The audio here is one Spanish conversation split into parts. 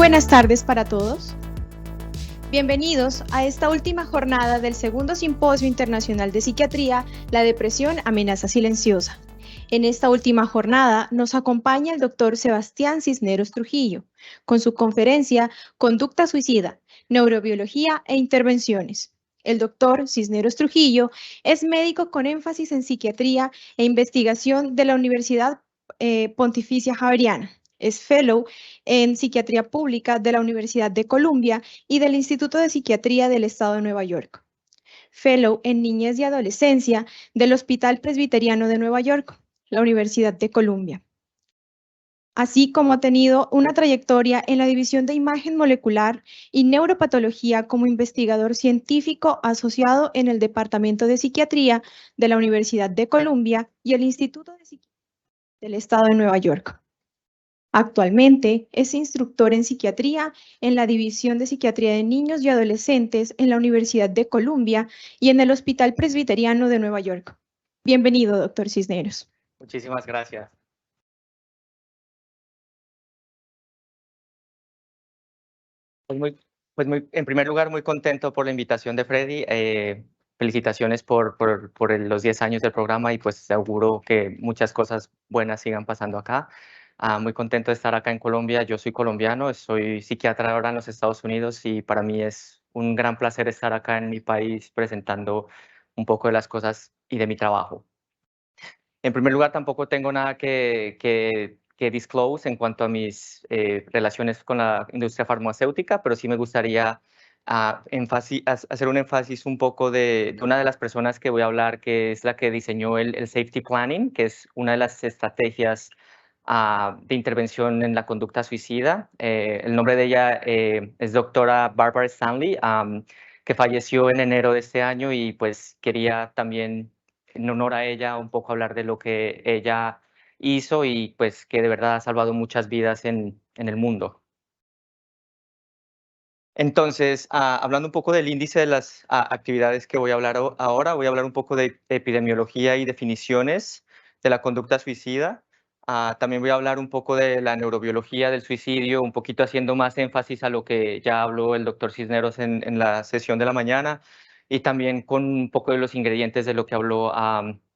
buenas tardes para todos. Bienvenidos a esta última jornada del segundo Simposio Internacional de Psiquiatría, la depresión amenaza silenciosa. En esta última jornada nos acompaña el doctor Sebastián Cisneros Trujillo, con su conferencia Conducta Suicida, Neurobiología e Intervenciones. El doctor Cisneros Trujillo es médico con énfasis en psiquiatría e investigación de la Universidad Pontificia Javeriana. Es fellow en Psiquiatría Pública de la Universidad de Columbia y del Instituto de Psiquiatría del Estado de Nueva York. Fellow en Niñez y Adolescencia del Hospital Presbiteriano de Nueva York, la Universidad de Columbia. Así como ha tenido una trayectoria en la División de Imagen Molecular y Neuropatología como investigador científico asociado en el Departamento de Psiquiatría de la Universidad de Columbia y el Instituto de Psiquiatría del Estado de Nueva York. Actualmente es instructor en psiquiatría en la División de Psiquiatría de Niños y Adolescentes en la Universidad de Columbia y en el Hospital Presbiteriano de Nueva York. Bienvenido, doctor Cisneros. Muchísimas gracias. En primer lugar, muy contento por la invitación de Freddy. Felicitaciones por los 10 años del programa y pues auguro que muchas cosas buenas sigan pasando acá. Muy contento de estar acá en Colombia. Yo soy colombiano, soy psiquiatra ahora en los Estados Unidos y para mí es un gran placer estar acá en mi país presentando un poco de las cosas y de mi trabajo. En primer lugar, tampoco tengo nada que disclose en cuanto a mis relaciones con la industria farmacéutica, pero sí me gustaría hacer un énfasis un poco de una de las personas que voy a hablar, que es la que diseñó el Safety Planning, que es una de las estrategias de intervención en la conducta suicida. El nombre de ella es doctora Barbara Stanley, que falleció en enero de este año y pues quería también en honor a ella, un poco hablar de lo que ella hizo y pues que de verdad ha salvado muchas vidas en el mundo. Entonces, hablando un poco del índice de las actividades que voy a hablar ahora, voy a hablar un poco de epidemiología y definiciones de la conducta suicida. También voy a hablar un poco de la neurobiología del suicidio, un poquito haciendo más énfasis a lo que ya habló el doctor Cisneros en la sesión de la mañana y también con un poco de los ingredientes de lo que habló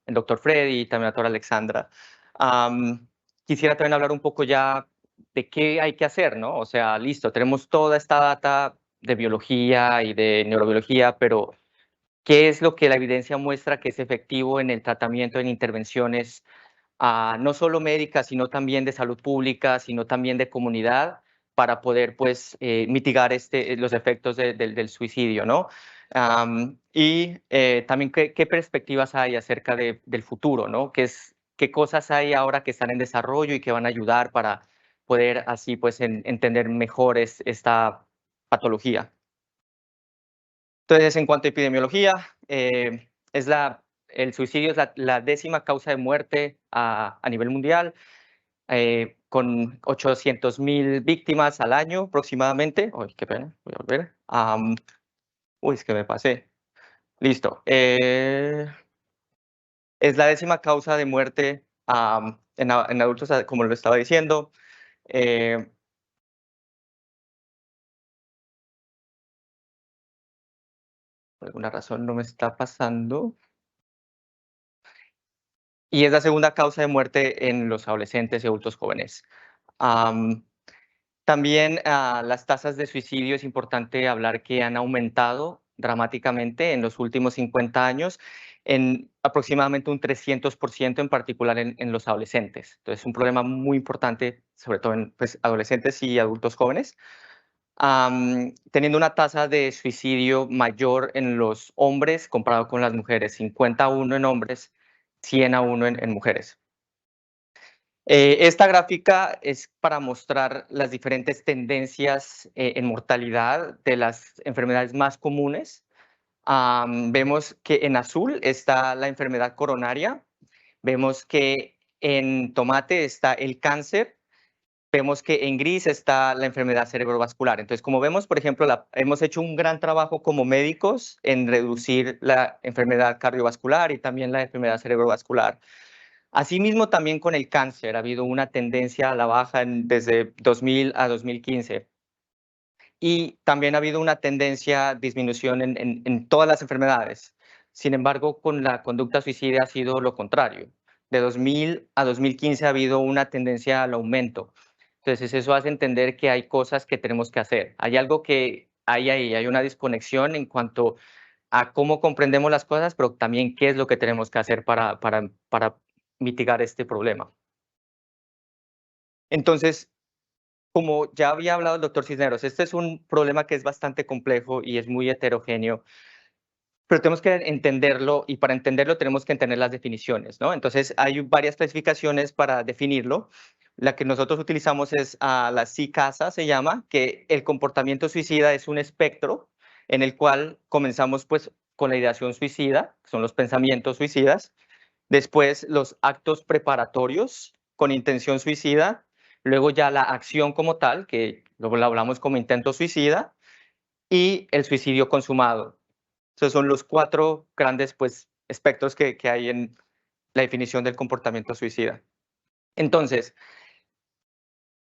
el doctor Freddy y también la doctora Alexandra. Quisiera también hablar un poco ya de qué hay que hacer, ¿no? O sea, listo, tenemos toda esta data de biología y de neurobiología, pero ¿qué es lo que la evidencia muestra que es efectivo en el tratamiento, en intervenciones, no solo médicas, sino también de salud pública, sino también de comunidad, para poder, pues, mitigar los efectos del suicidio, ¿no? También qué perspectivas hay acerca del futuro, ¿no? ¿Qué cosas hay ahora que están en desarrollo y que van a ayudar para poder así, pues, entender mejor esta patología? Entonces, en cuanto a epidemiología, el suicidio es la 10ª causa de muerte a nivel mundial, con 800,000 víctimas al año aproximadamente. Ay, qué pena, voy a volver. Es que me pasé. Listo. Es la 10ª causa de muerte en adultos, como lo estaba diciendo. Por alguna razón no me está pasando. Y es la 2ª causa de muerte en los adolescentes y adultos jóvenes. También las tasas de suicidio es importante hablar que han aumentado dramáticamente en los últimos 50 años, en aproximadamente un 300%, en particular en los adolescentes. Entonces, es un problema muy importante, sobre todo en pues, adolescentes y adultos jóvenes. Teniendo una tasa de suicidio mayor en los hombres comparado con las mujeres, 50 a 1 en hombres, 100 a 1 en mujeres. Esta gráfica es para mostrar las diferentes tendencias en mortalidad de las enfermedades más comunes. Vemos que en azul está la enfermedad coronaria, vemos que en tomate está el cáncer, vemos que en gris está la enfermedad cerebrovascular. Entonces, como vemos, por ejemplo, hemos hecho un gran trabajo como médicos en reducir la enfermedad cardiovascular y también la enfermedad cerebrovascular. Asimismo, también con el cáncer ha habido una tendencia a la baja desde 2000 a 2015. y también ha habido una tendencia a disminución en todas las enfermedades. Sin embargo, con la conducta suicida ha sido lo contrario. De 2000 a 2015 ha habido una tendencia al aumento. Entonces, eso hace entender que hay cosas que tenemos que hacer. Hay algo que hay ahí, hay una desconexión en cuanto a cómo comprendemos las cosas, pero también qué es lo que tenemos que hacer para mitigar este problema. Entonces, como ya había hablado el doctor Cisneros, este es un problema que es bastante complejo y es muy heterogéneo, pero tenemos que entenderlo y para entenderlo tenemos que entender las definiciones, ¿no? Entonces, hay varias clasificaciones para definirlo. La que nosotros utilizamos es la CICASA, se llama, que el comportamiento suicida es un espectro en el cual comenzamos pues con la ideación suicida, que son los pensamientos suicidas, después los actos preparatorios con intención suicida, luego ya la acción como tal, que luego la hablamos como intento suicida, y el suicidio consumado. Esos son los 4 grandes, pues, espectros que hay en la definición del comportamiento suicida. Entonces,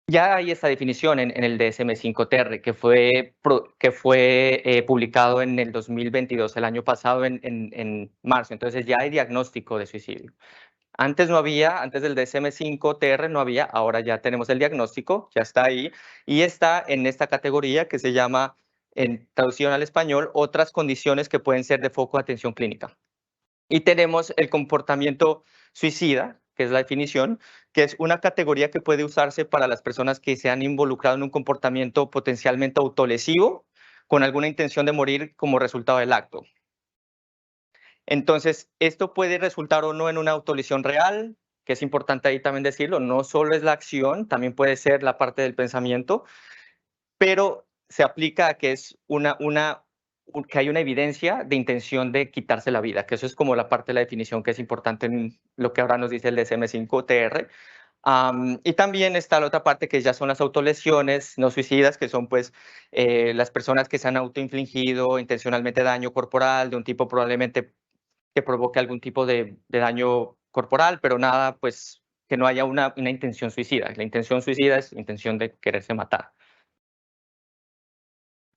ya hay esta definición en el DSM-5-TR, que fue publicado en el 2022, el año pasado, en marzo. Entonces, ya hay diagnóstico de suicidio. Antes no había, antes del DSM-5-TR no había, ahora ya tenemos el diagnóstico, ya está ahí, y está en esta categoría que se llama, en traducción al español, otras condiciones que pueden ser de foco de atención clínica. Y tenemos el comportamiento suicida, que es la definición, que es una categoría que puede usarse para las personas que se han involucrado en un comportamiento potencialmente autolesivo con alguna intención de morir como resultado del acto. Entonces, esto puede resultar o no en una autolesión real, que es importante ahí también decirlo, no solo es la acción, también puede ser la parte del pensamiento, pero se aplica a que es que hay una evidencia de intención de quitarse la vida, que eso es como la parte de la definición que es importante en lo que ahora nos dice el DSM-5-TR. Y también está la otra parte que ya son las autolesiones no suicidas, que son pues las personas que se han autoinfligido intencionalmente daño corporal de un tipo probablemente que provoque algún tipo de daño corporal, pero nada, pues que no haya una intención suicida. La intención suicida es intención de quererse matar.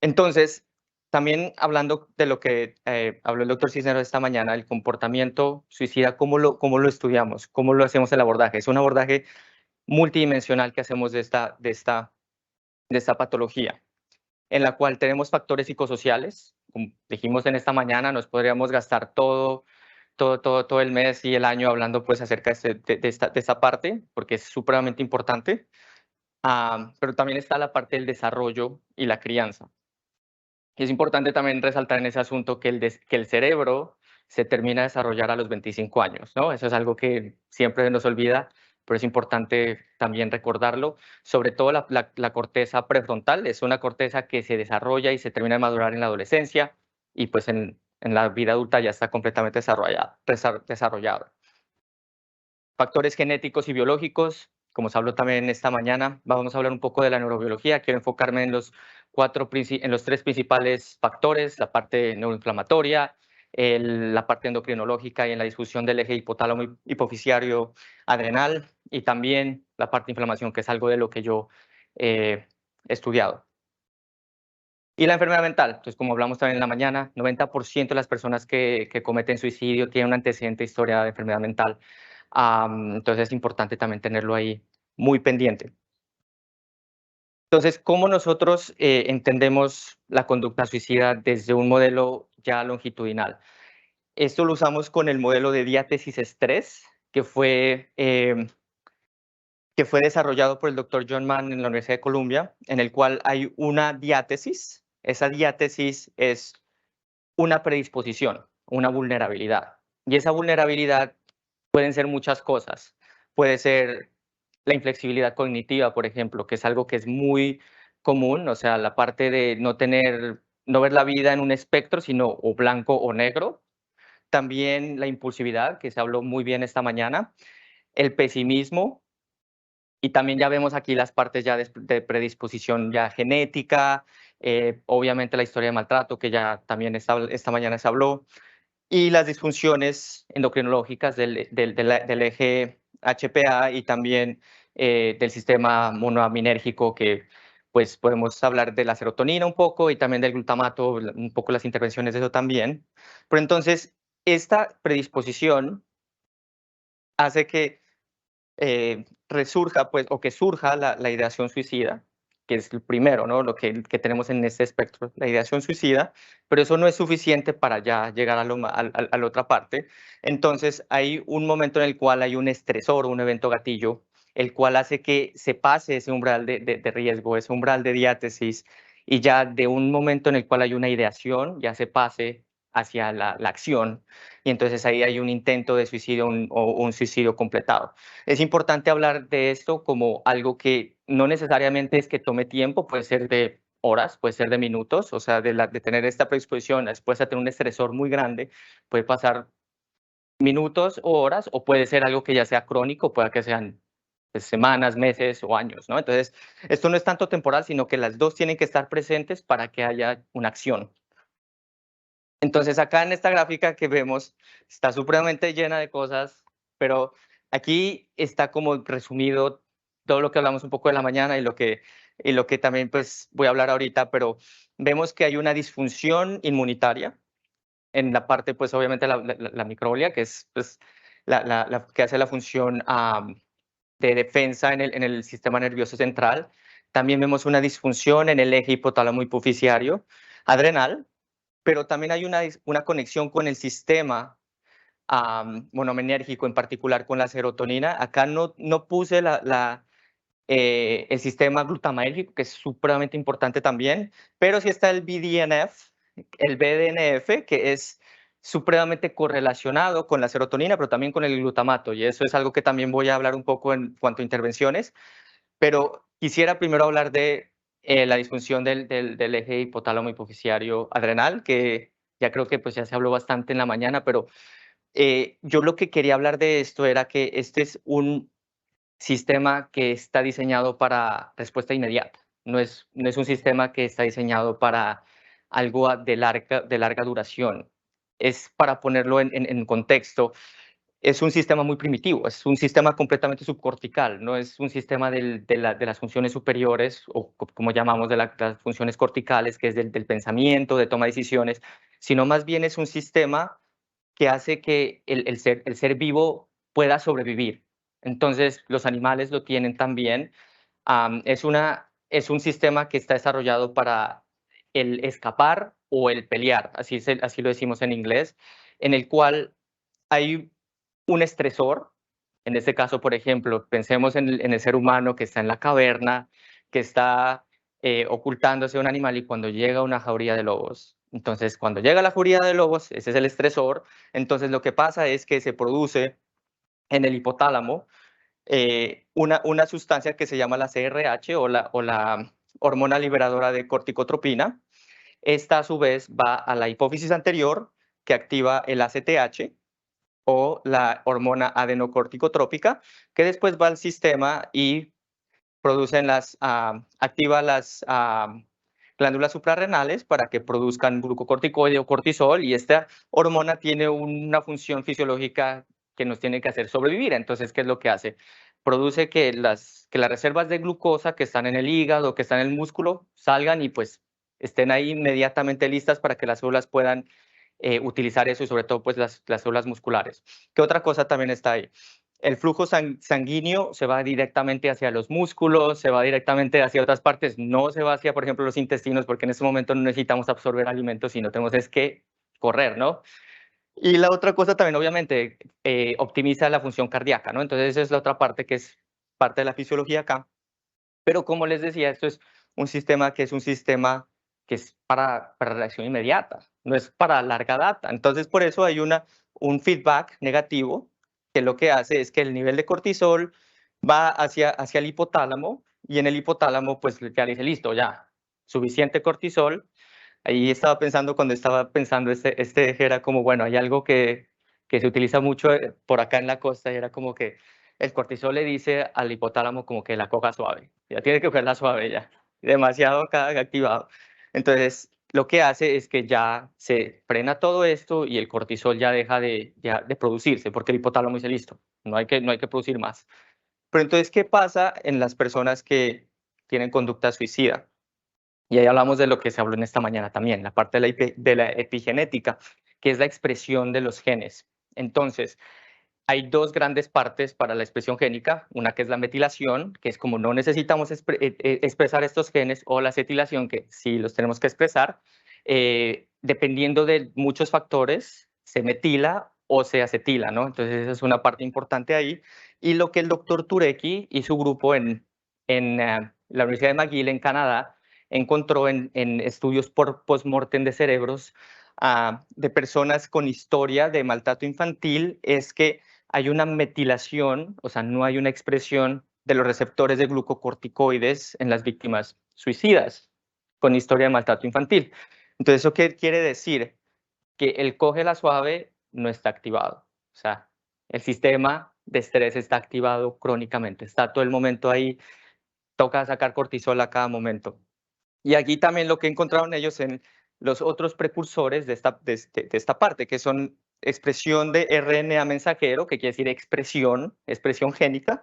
Entonces, también hablando de lo que habló el doctor Cisneros esta mañana, el comportamiento suicida, cómo lo estudiamos? ¿Cómo lo hacemos el abordaje? Es un abordaje multidimensional que hacemos de esta patología, en la cual tenemos factores psicosociales. Como dijimos en esta mañana, nos podríamos gastar todo el mes y el año hablando pues acerca de esta parte, porque es supremamente importante. Pero también está la parte del desarrollo y la crianza. Y es importante también resaltar en ese asunto que que el cerebro se termina de desarrollar a los 25 años, ¿no? Eso es algo que siempre se nos olvida, pero es importante también recordarlo. Sobre todo la corteza prefrontal, es una corteza que se desarrolla y se termina de madurar en la adolescencia y pues en la vida adulta ya está completamente desarrollado. Factores genéticos y biológicos, como se habló también esta mañana, vamos a hablar un poco de la neurobiología. Quiero enfocarme en los 3 principales factores, la parte neuroinflamatoria, la parte endocrinológica y en la disfunción del eje hipotálamo hipoficiario adrenal y también la parte de inflamación, que es algo de lo que yo he estudiado. Y la enfermedad mental, entonces como hablamos también en la mañana, 90% de las personas que cometen suicidio tienen un antecedente historia de enfermedad mental. Entonces es importante también tenerlo ahí muy pendiente. Entonces, ¿cómo nosotros entendemos la conducta suicida desde un modelo ya longitudinal? Esto lo usamos con el modelo de diátesis estrés, que fue desarrollado por el doctor John Mann en la Universidad de Columbia, en el cual hay una diátesis. Esa diátesis es una predisposición, una vulnerabilidad. Y esa vulnerabilidad pueden ser muchas cosas. Puede ser la inflexibilidad cognitiva, por ejemplo, que es algo que es muy común, o sea, la parte de no ver la vida en un espectro, sino o blanco o negro. También la impulsividad, que se habló muy bien esta mañana, el pesimismo, y también ya vemos aquí las partes ya de predisposición ya genética, obviamente la historia de maltrato, que ya también esta mañana se habló, y las disfunciones endocrinológicas del eje HPA y también del sistema monoaminérgico, que pues podemos hablar de la serotonina un poco y también del glutamato, un poco las intervenciones de eso también. Pero entonces, esta predisposición hace que resurja, pues, o que surja la ideación suicida, que es el primero, ¿no? Lo que tenemos en este espectro, la ideación suicida, pero eso no es suficiente para ya llegar a la otra parte. Entonces, hay un momento en el cual hay un estresor, un evento gatillo, el cual hace que se pase ese umbral de riesgo, ese umbral de diátesis, y ya de un momento en el cual hay una ideación, ya se pase hacia la acción, y entonces ahí hay un intento de suicidio o un suicidio completado. Es importante hablar de esto como algo que no necesariamente es que tome tiempo, puede ser de horas, puede ser de minutos, o sea, de tener esta predisposición después de tener un estresor muy grande, puede pasar minutos o horas, o puede ser algo que ya sea crónico, puede que sean pues, semanas, meses o años, ¿no? Entonces, esto no es tanto temporal, sino que las dos tienen que estar presentes para que haya una acción. Entonces, acá en esta gráfica que vemos, está supremamente llena de cosas, pero aquí está como resumido todo lo que hablamos un poco de la mañana y lo que también pues voy a hablar ahorita, pero vemos que hay una disfunción inmunitaria en la parte, pues obviamente la microglia, que es pues, que hace la función de defensa en el sistema nervioso central. También vemos una disfunción en el eje hipotálamo hipoficiario adrenal, pero también hay una conexión con el sistema monomenérgico, en particular con la serotonina. Acá no puse el sistema glutamaérgico, que es supremamente importante también, pero sí está el BDNF, que es supremamente correlacionado con la serotonina, pero también con el glutamato, y eso es algo que también voy a hablar un poco en cuanto a intervenciones, pero quisiera primero hablar de la disfunción del eje hipotálamo hipoficiario adrenal, que ya creo que pues ya se habló bastante en la mañana, pero yo lo que quería hablar de esto era que este es un sistema que está diseñado para respuesta inmediata. No es un sistema que está diseñado para algo de larga duración. Es para ponerlo en contexto, es un sistema muy primitivo, es un sistema completamente subcortical, no es un sistema de las funciones superiores, o como llamamos de las funciones corticales, que es del pensamiento, de toma de decisiones, sino más bien es un sistema que hace que el ser vivo pueda sobrevivir. Entonces, los animales lo tienen también. Es un sistema que está desarrollado para el escapar o el pelear, así lo decimos en inglés, en el cual hay un estresor. En este caso, por ejemplo, pensemos en el ser humano que está en la caverna, que está ocultándose un animal y cuando llega una jauría de lobos. Entonces, cuando llega la jauría de lobos, ese es el estresor. Entonces, lo que pasa es que se produce en el hipotálamo una sustancia que se llama la CRH o la hormona liberadora de corticotropina. Esta, a su vez, va a la hipófisis anterior, que activa el ACTH, o la hormona adenocorticotrópica, que después va al sistema y activa las glándulas suprarrenales para que produzcan glucocorticoide o cortisol, y esta hormona tiene una función fisiológica que nos tiene que hacer sobrevivir. Entonces, ¿qué es lo que hace? Produce que las reservas de glucosa que están en el hígado, que están en el músculo, salgan y pues estén ahí inmediatamente listas para que las células puedan utilizar eso, y sobre todo pues las células musculares. ¿Qué otra cosa también está ahí? El flujo sanguíneo se va directamente hacia los músculos, se va directamente hacia otras partes, no se va hacia, por ejemplo, los intestinos, porque en este momento no necesitamos absorber alimentos, sino tenemos es que correr, ¿no? Y la otra cosa también, obviamente, optimiza la función cardíaca, ¿no? Entonces, esa es la otra parte que es parte de la fisiología acá. Pero como les decía, esto es un sistema que es para reacción inmediata, no es para larga data. Entonces, por eso hay un feedback negativo, que lo que hace es que el nivel de cortisol va hacia el hipotálamo, y en el hipotálamo, pues ya dice, listo, ya, suficiente cortisol. Ahí estaba pensando, cuando estaba pensando este eje, era como, bueno, hay algo que se utiliza mucho por acá en la costa, y era como que el cortisol le dice al hipotálamo como que la coja suave, ya tiene que cogerla suave ya, demasiado acá activado. Entonces, lo que hace es que ya se frena todo esto y el cortisol ya deja de producirse, porque el hipotálamo dice, listo, no hay que producir más. Pero entonces, ¿qué pasa en las personas que tienen conducta suicida. Y ahí hablamos de lo que se habló en esta mañana también, la parte de la epigenética, que es la expresión de los genes. Entonces, hay dos grandes partes para la expresión génica, una que es la metilación, que es como no necesitamos expresar estos genes, o la acetilación, que sí los tenemos que expresar. Dependiendo de muchos factores, se metila o se acetila, ¿no? Entonces esa es una parte importante ahí. Y lo que el doctor Turecki y su grupo en la Universidad de McGill en Canadá encontró en estudios por post-mortem de cerebros de personas con historia de maltrato infantil es que hay una metilación, o sea, no hay una expresión de los receptores de glucocorticoides en las víctimas suicidas con historia de maltrato infantil. Entonces, ¿eso qué quiere decir? Que el cógela suave no está activado. O sea, el sistema de estrés está activado crónicamente, está todo el momento ahí, toca sacar cortisol a cada momento. Y aquí también lo que encontraron ellos en los otros precursores de esta parte, que son expresión de RNA mensajero, que quiere decir expresión génica,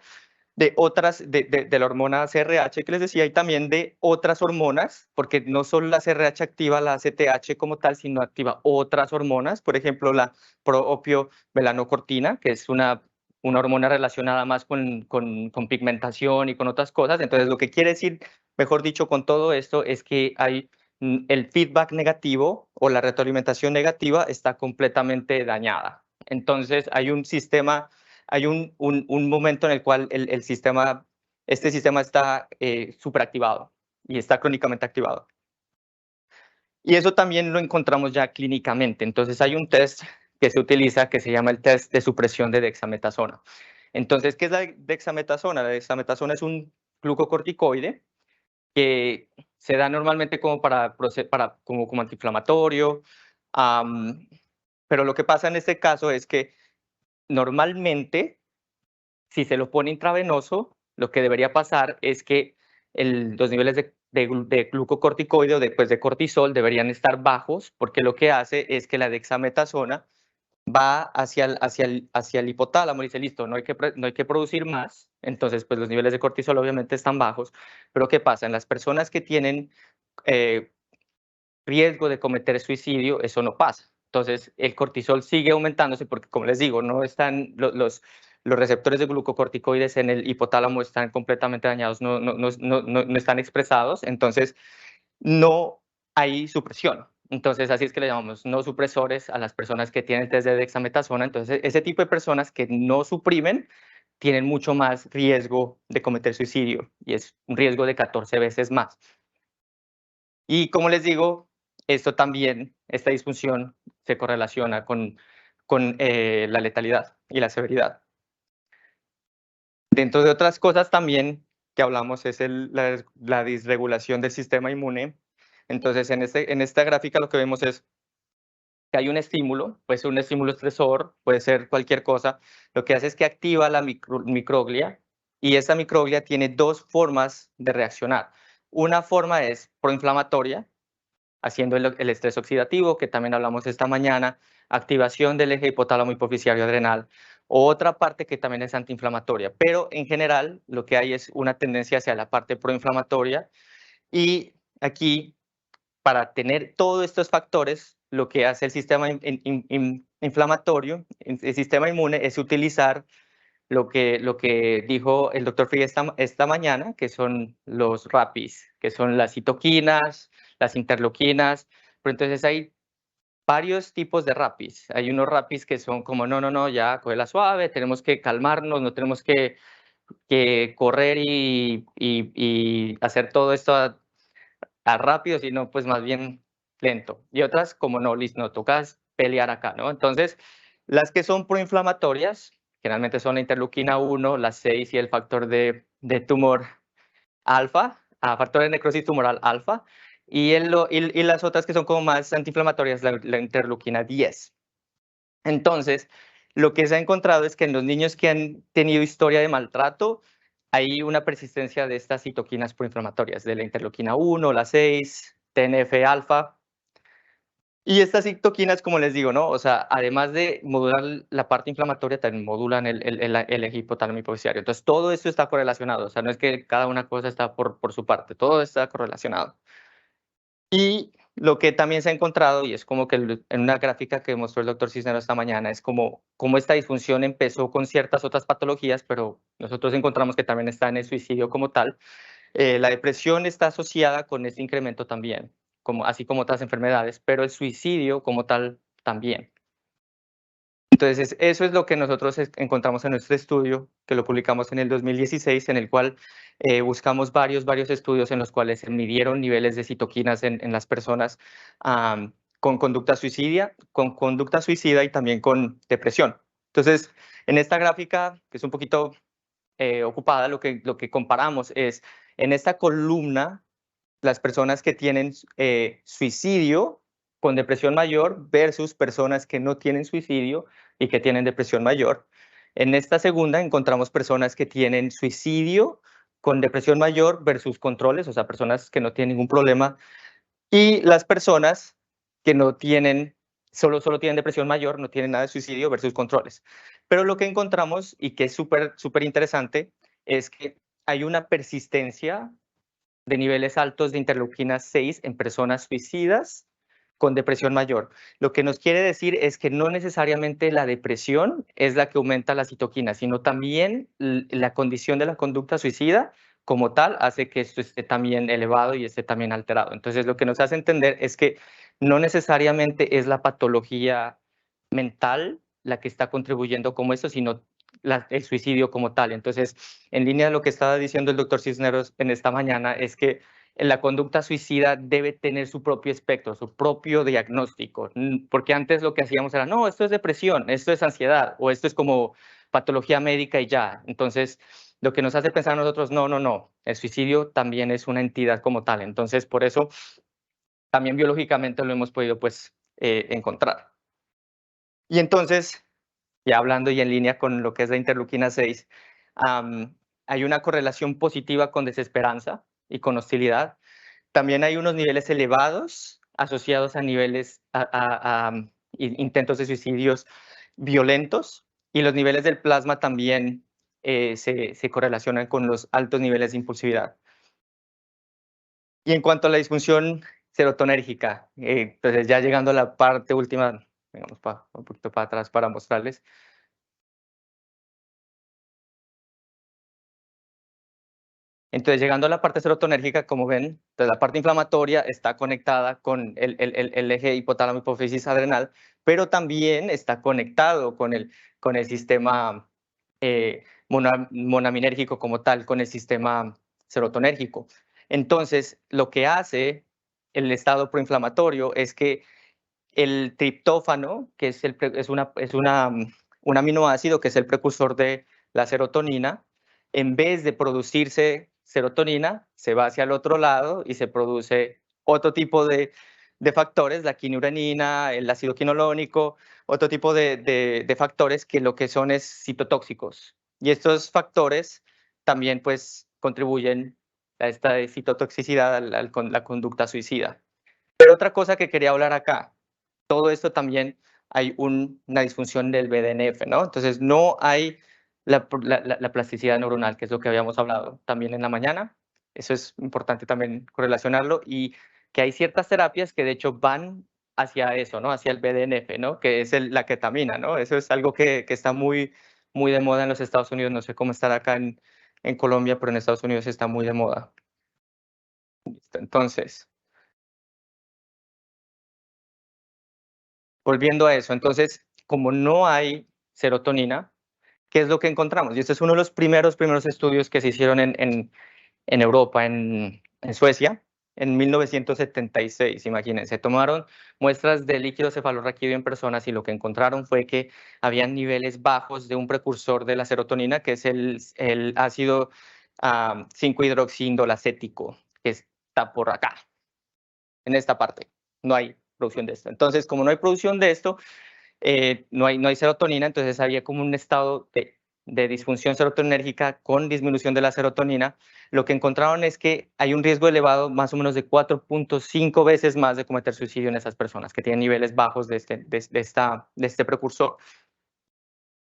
de otras, de la hormona CRH que les decía, y también de otras hormonas, porque no solo la CRH activa la ACTH como tal, sino activa otras hormonas, por ejemplo, la proopiomelanocortina, que es una hormona relacionada más con pigmentación y con otras cosas. Entonces, lo que quiere decir, mejor dicho, con todo esto, es que hay el feedback negativo o la retroalimentación negativa está completamente dañada. Entonces, hay un sistema, hay un momento en el cual este sistema está superactivado y está crónicamente activado. Y eso también lo encontramos ya clínicamente. Entonces hay un test que se utiliza que se llama el test de supresión de dexametasona. Entonces, ¿qué es la dexametasona? La dexametasona es un glucocorticoide que se da normalmente como como antiinflamatorio, pero lo que pasa en este caso es que normalmente, si se lo pone intravenoso, lo que debería pasar es que los niveles de glucocorticoide o de cortisol deberían estar bajos, porque lo que hace es que la dexametasona va hacia el hipotálamo y dice, listo, no hay que producir más, entonces pues los niveles de cortisol obviamente están bajos, pero ¿qué pasa? En las personas que tienen eh, riesgo de cometer suicidio, eso no pasa. Entonces, el cortisol sigue aumentándose porque, como les digo, no están los receptores de glucocorticoides en el hipotálamo están completamente dañados, no están expresados, entonces no hay supresión. Entonces, así es que le llamamos no supresores a las personas que tienen test de dexametasona. Entonces, ese tipo de personas que no suprimen tienen mucho más riesgo de cometer suicidio y es un riesgo de 14 veces más. Y como les digo, esta disfunción se correlaciona con la letalidad y la severidad. Dentro de otras cosas también que hablamos es la disregulación del sistema inmune. Entonces, en esta gráfica lo que vemos es que hay un estímulo, puede ser un estímulo estresor, puede ser cualquier cosa. Lo que hace es que activa la microglia y esa microglia tiene dos formas de reaccionar. Una forma es proinflamatoria, haciendo el estrés oxidativo, que también hablamos esta mañana, activación del eje hipotálamo hipoficiario adrenal, otra parte que también es antiinflamatoria, pero en general lo que hay es una tendencia hacia la parte proinflamatoria y aquí, para tener todos estos factores, lo que hace el sistema inflamatorio, el sistema inmune, es utilizar lo que dijo el doctor Free esta mañana, que son los RAPIs, que son las citoquinas, las interleuquinas, pero entonces hay varios tipos de RAPIs. Hay unos RAPIs que son como, no, ya, cógela suave, tenemos que calmarnos, no tenemos que correr y hacer todo esto a rápido, sino pues más bien lento. Y otras como no, listo, no tocas pelear acá, ¿no? Entonces, las que son proinflamatorias, generalmente son la interleuquina 1, la 6 y el factor de tumor alfa, factor de necrosis tumoral alfa, y las otras que son como más antiinflamatorias, la interleuquina 10. Entonces, lo que se ha encontrado es que en los niños que han tenido historia de maltrato, hay una persistencia de estas citoquinas proinflamatorias, de la interleuquina 1, la 6, TNF-alfa, Y estas citoquinas, como les digo, ¿no? O sea, además de modular la parte inflamatoria, también modulan el eje hipotálamo hipoficiario. Entonces, todo esto está correlacionado. O sea, no es que cada una cosa está por su parte, todo está correlacionado. Y lo que también se ha encontrado, y es como que en una gráfica que mostró el doctor Cisneros esta mañana, es como esta disfunción empezó con ciertas otras patologías, pero nosotros encontramos que también está en el suicidio como tal. La depresión está asociada con este incremento también, así como otras enfermedades, pero el suicidio como tal también. Entonces, eso es lo que nosotros encontramos en nuestro estudio, que lo publicamos en el 2016, en el cual buscamos varios estudios en los cuales se midieron niveles de citoquinas en las personas con conducta suicida y también con depresión. Entonces, en esta gráfica, que es un poquito ocupada, lo que comparamos es en esta columna las personas que tienen suicidio con depresión mayor versus personas que no tienen suicidio y que tienen depresión mayor. En esta segunda encontramos personas que tienen suicidio con depresión mayor versus controles, o sea, personas que no tienen ningún problema, y las personas que no tienen, solo tienen depresión mayor, no tienen nada de suicidio versus controles. Pero lo que encontramos, y que es súper interesante, es que hay una persistencia de niveles altos de interleuquina 6 en personas suicidas con depresión mayor. Lo que nos quiere decir es que no necesariamente la depresión es la que aumenta la citoquina, sino también la condición de la conducta suicida como tal hace que esto esté también elevado y esté también alterado. Entonces, lo que nos hace entender es que no necesariamente es la patología mental la que está contribuyendo como esto, sino el suicidio como tal. Entonces, en línea de lo que estaba diciendo el doctor Cisneros en esta mañana, es que la conducta suicida debe tener su propio espectro, su propio diagnóstico, porque antes lo que hacíamos era, no, esto es depresión, esto es ansiedad, o esto es como patología médica y ya. Entonces, lo que nos hace pensar a nosotros, no, el suicidio también es una entidad como tal. Entonces, por eso, también biológicamente lo hemos podido, pues, encontrar. Y entonces, ya hablando y en línea con lo que es la interleuquina 6, hay una correlación positiva con desesperanza y con hostilidad. También hay unos niveles elevados asociados a niveles, intentos de suicidios violentos, y los niveles del plasma también se correlacionan con los altos niveles de impulsividad. Y en cuanto a la disfunción serotonérgica, entonces ya llegando a la parte última, digamos, un poquito para atrás para mostrarles. Entonces, llegando a la parte serotonérgica, como ven, entonces la parte inflamatoria está conectada con el eje hipotálamo hipófisis adrenal, pero también está conectado con el sistema monaminérgico como tal, con el sistema serotonérgico. Entonces, lo que hace el estado proinflamatorio es que el triptófano, que un aminoácido que es el precursor de la serotonina, en vez de producirse serotonina, se va hacia el otro lado y se produce otro tipo de factores, la quiniurenina, el ácido quinolónico, otro tipo de factores que lo que son es citotóxicos. Y estos factores también pues contribuyen a esta citotoxicidad, con la conducta suicida. Pero otra cosa que quería hablar acá, todo esto también hay una disfunción del BDNF, ¿no? Entonces, no hay la plasticidad neuronal, que es lo que habíamos hablado también en la mañana. Eso es importante también correlacionarlo, y que hay ciertas terapias que de hecho van hacia eso, ¿no? Hacia el BDNF, ¿no? Que es la ketamina, ¿no? Eso es algo que está muy de moda en los Estados Unidos. No sé cómo estará acá en Colombia, pero en Estados Unidos está muy de moda. Entonces, volviendo a eso, entonces, como no hay serotonina, ¿qué es lo que encontramos? Y este es uno de los primeros estudios que se hicieron en Europa, en Suecia, en 1976, imagínense. Tomaron muestras de líquido cefalorraquídeo en personas y lo que encontraron fue que habían niveles bajos de un precursor de la serotonina, que es el ácido 5-hidroxiindolacético, que está por acá, en esta parte. No hay producción de esto. Entonces, como no hay producción de esto, no hay serotonina, entonces había como un estado de de disfunción serotoninérgica con disminución de la serotonina, lo que encontraron es que hay un riesgo elevado, más o menos de 4.5 veces más de cometer suicidio en esas personas que tienen niveles bajos de este precursor.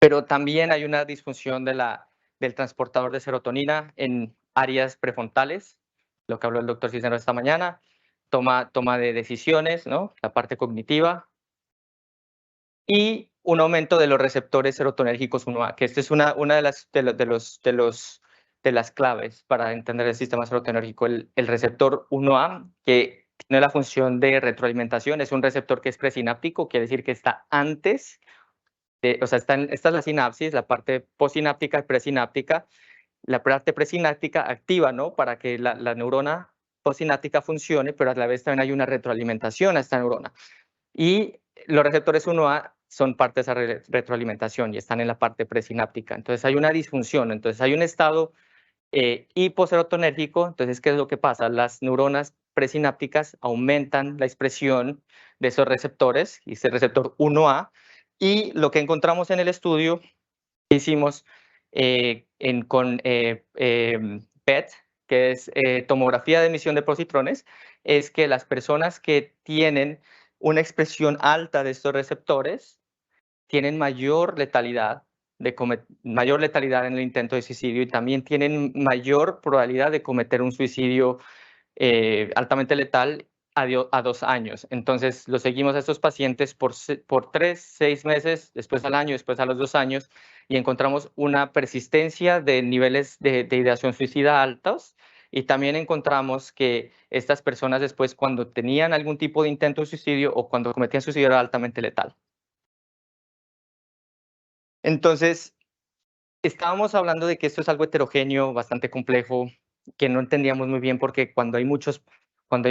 Pero también hay una disfunción del transportador de serotonina en áreas prefrontales, lo que habló el doctor Cisneros esta mañana, toma de decisiones, ¿no? La parte cognitiva, y un aumento de los receptores serotonérgicos 1A, que esta es una de las claves para entender el sistema serotonérgico. El receptor 1A, que tiene la función de retroalimentación, es un receptor que es presináptico, quiere decir que está antes, o sea, esta es la sinapsis, la parte postsináptica y presináptica. La parte presináptica activa, ¿no? Para que la neurona postsináptica funcione, pero a la vez también hay una retroalimentación a esta neurona. Y los receptores 1A son parte de esa retroalimentación y están en la parte presináptica. Entonces hay una disfunción, entonces hay un estado hiposerotonérgico. Entonces, ¿qué es lo que pasa? Las neuronas presinápticas aumentan la expresión de esos receptores, y ese receptor 1A, y lo que encontramos en el estudio que hicimos con PET, que es tomografía de emisión de positrones, es que las personas que tienen una expresión alta de estos receptores tienen mayor letalidad en el intento de suicidio, y también tienen mayor probabilidad de cometer un suicidio altamente letal a 2 años. Entonces, lo seguimos a estos pacientes por 3, 6 meses, después al año, después a los 2 años, y encontramos una persistencia de niveles de ideación suicida altos. Y también encontramos que estas personas después, cuando tenían algún tipo de intento de suicidio o cuando cometían suicidio, era altamente letal. Entonces, estábamos hablando de que esto es algo heterogéneo, bastante complejo, que no entendíamos muy bien, porque cuando hay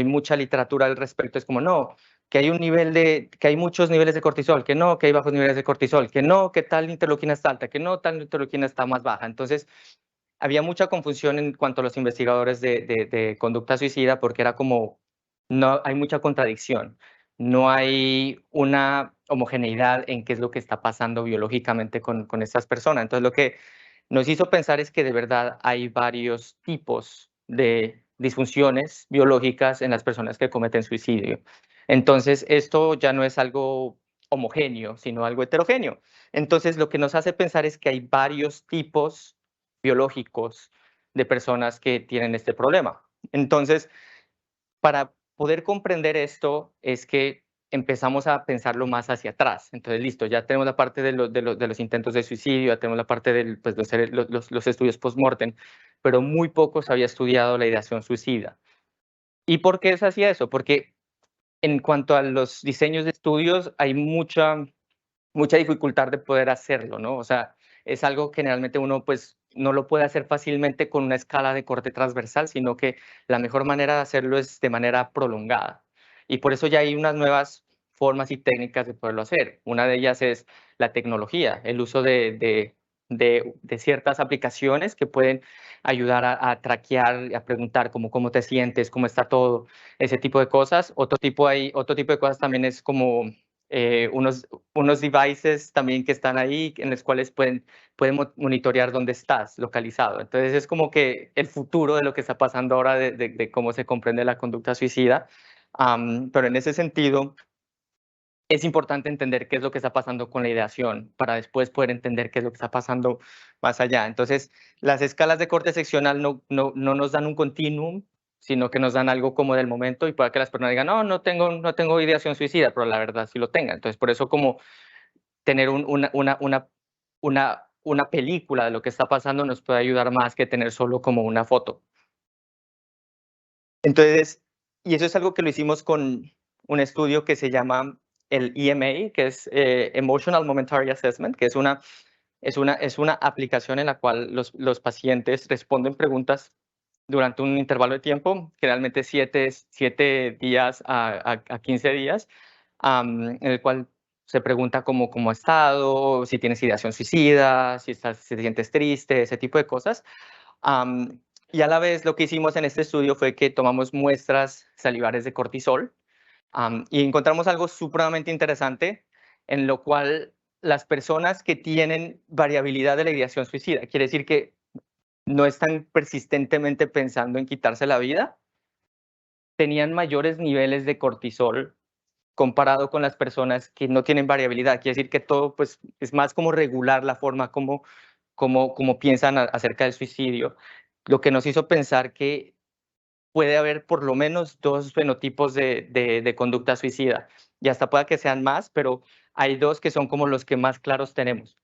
mucha literatura al respecto, es como, no, que hay muchos niveles de cortisol, que no, que hay bajos niveles de cortisol, que no, que tal interleuquina está alta, que no, tal interleuquina está más baja. Entonces, había mucha confusión en cuanto a los investigadores de conducta suicida, porque era como, no, hay mucha contradicción, no hay una homogeneidad en qué es lo que está pasando biológicamente con estas personas. Entonces, lo que nos hizo pensar es que de verdad hay varios tipos de disfunciones biológicas en las personas que cometen suicidio. Entonces, esto ya no es algo homogéneo, sino algo heterogéneo. Entonces, lo que nos hace pensar es que hay varios tipos biológicos de personas que tienen este problema. Entonces, para poder comprender esto es que empezamos a pensarlo más hacia atrás. Entonces, listo, ya tenemos la parte de los intentos de suicidio, ya tenemos la parte de pues, los estudios post-mortem, pero muy poco se había estudiado la ideación suicida. ¿Y por qué se hacía eso? Porque en cuanto a los diseños de estudios, hay mucha dificultad de poder hacerlo, ¿no? O sea, es algo que generalmente uno pues no lo puede hacer fácilmente con una escala de corte transversal, sino que la mejor manera de hacerlo es de manera prolongada. Y por eso ya hay unas nuevas formas y técnicas de poderlo hacer. Una de ellas es la tecnología, el uso de ciertas aplicaciones que pueden ayudar a traquear, a preguntar cómo te sientes, cómo está todo, ese tipo de cosas. Otro tipo de cosas también es como unos devices también que están ahí, en los cuales pueden monitorear dónde estás localizado. Entonces es como que el futuro de lo que está pasando ahora de cómo se comprende la conducta suicida. Pero en ese sentido, es importante entender qué es lo que está pasando con la ideación para después poder entender qué es lo que está pasando más allá. Entonces, las escalas de corte seccional no nos dan un continuum, sino que nos dan algo como del momento, y para que las personas digan, no tengo ideación suicida, pero la verdad sí lo tengan. Entonces, por eso como tener una película de lo que está pasando nos puede ayudar más que tener solo como una foto. Entonces, y eso es algo que lo hicimos con un estudio que se llama el EMA, que es Emotional Momentary Assessment, que es una aplicación en la cual los pacientes responden preguntas durante un intervalo de tiempo, generalmente 7 días a 15 días, en el cual se pregunta cómo ha estado, si tienes ideación suicida, si te sientes triste, ese tipo de cosas. Y a la vez lo que hicimos en este estudio fue que tomamos muestras salivares de cortisol, y encontramos algo supremamente interesante, en lo cual las personas que tienen variabilidad de la ideación suicida, quiere decir que no están persistentemente pensando en quitarse la vida, tenían mayores niveles de cortisol comparado con las personas que no tienen variabilidad. Quiere decir que todo pues, es más como regular la forma como piensan acerca del suicidio, lo que nos hizo pensar que puede haber por lo menos 2 fenotipos de conducta suicida, y hasta pueda que sean más, pero hay 2 que son como los que más claros tenemos.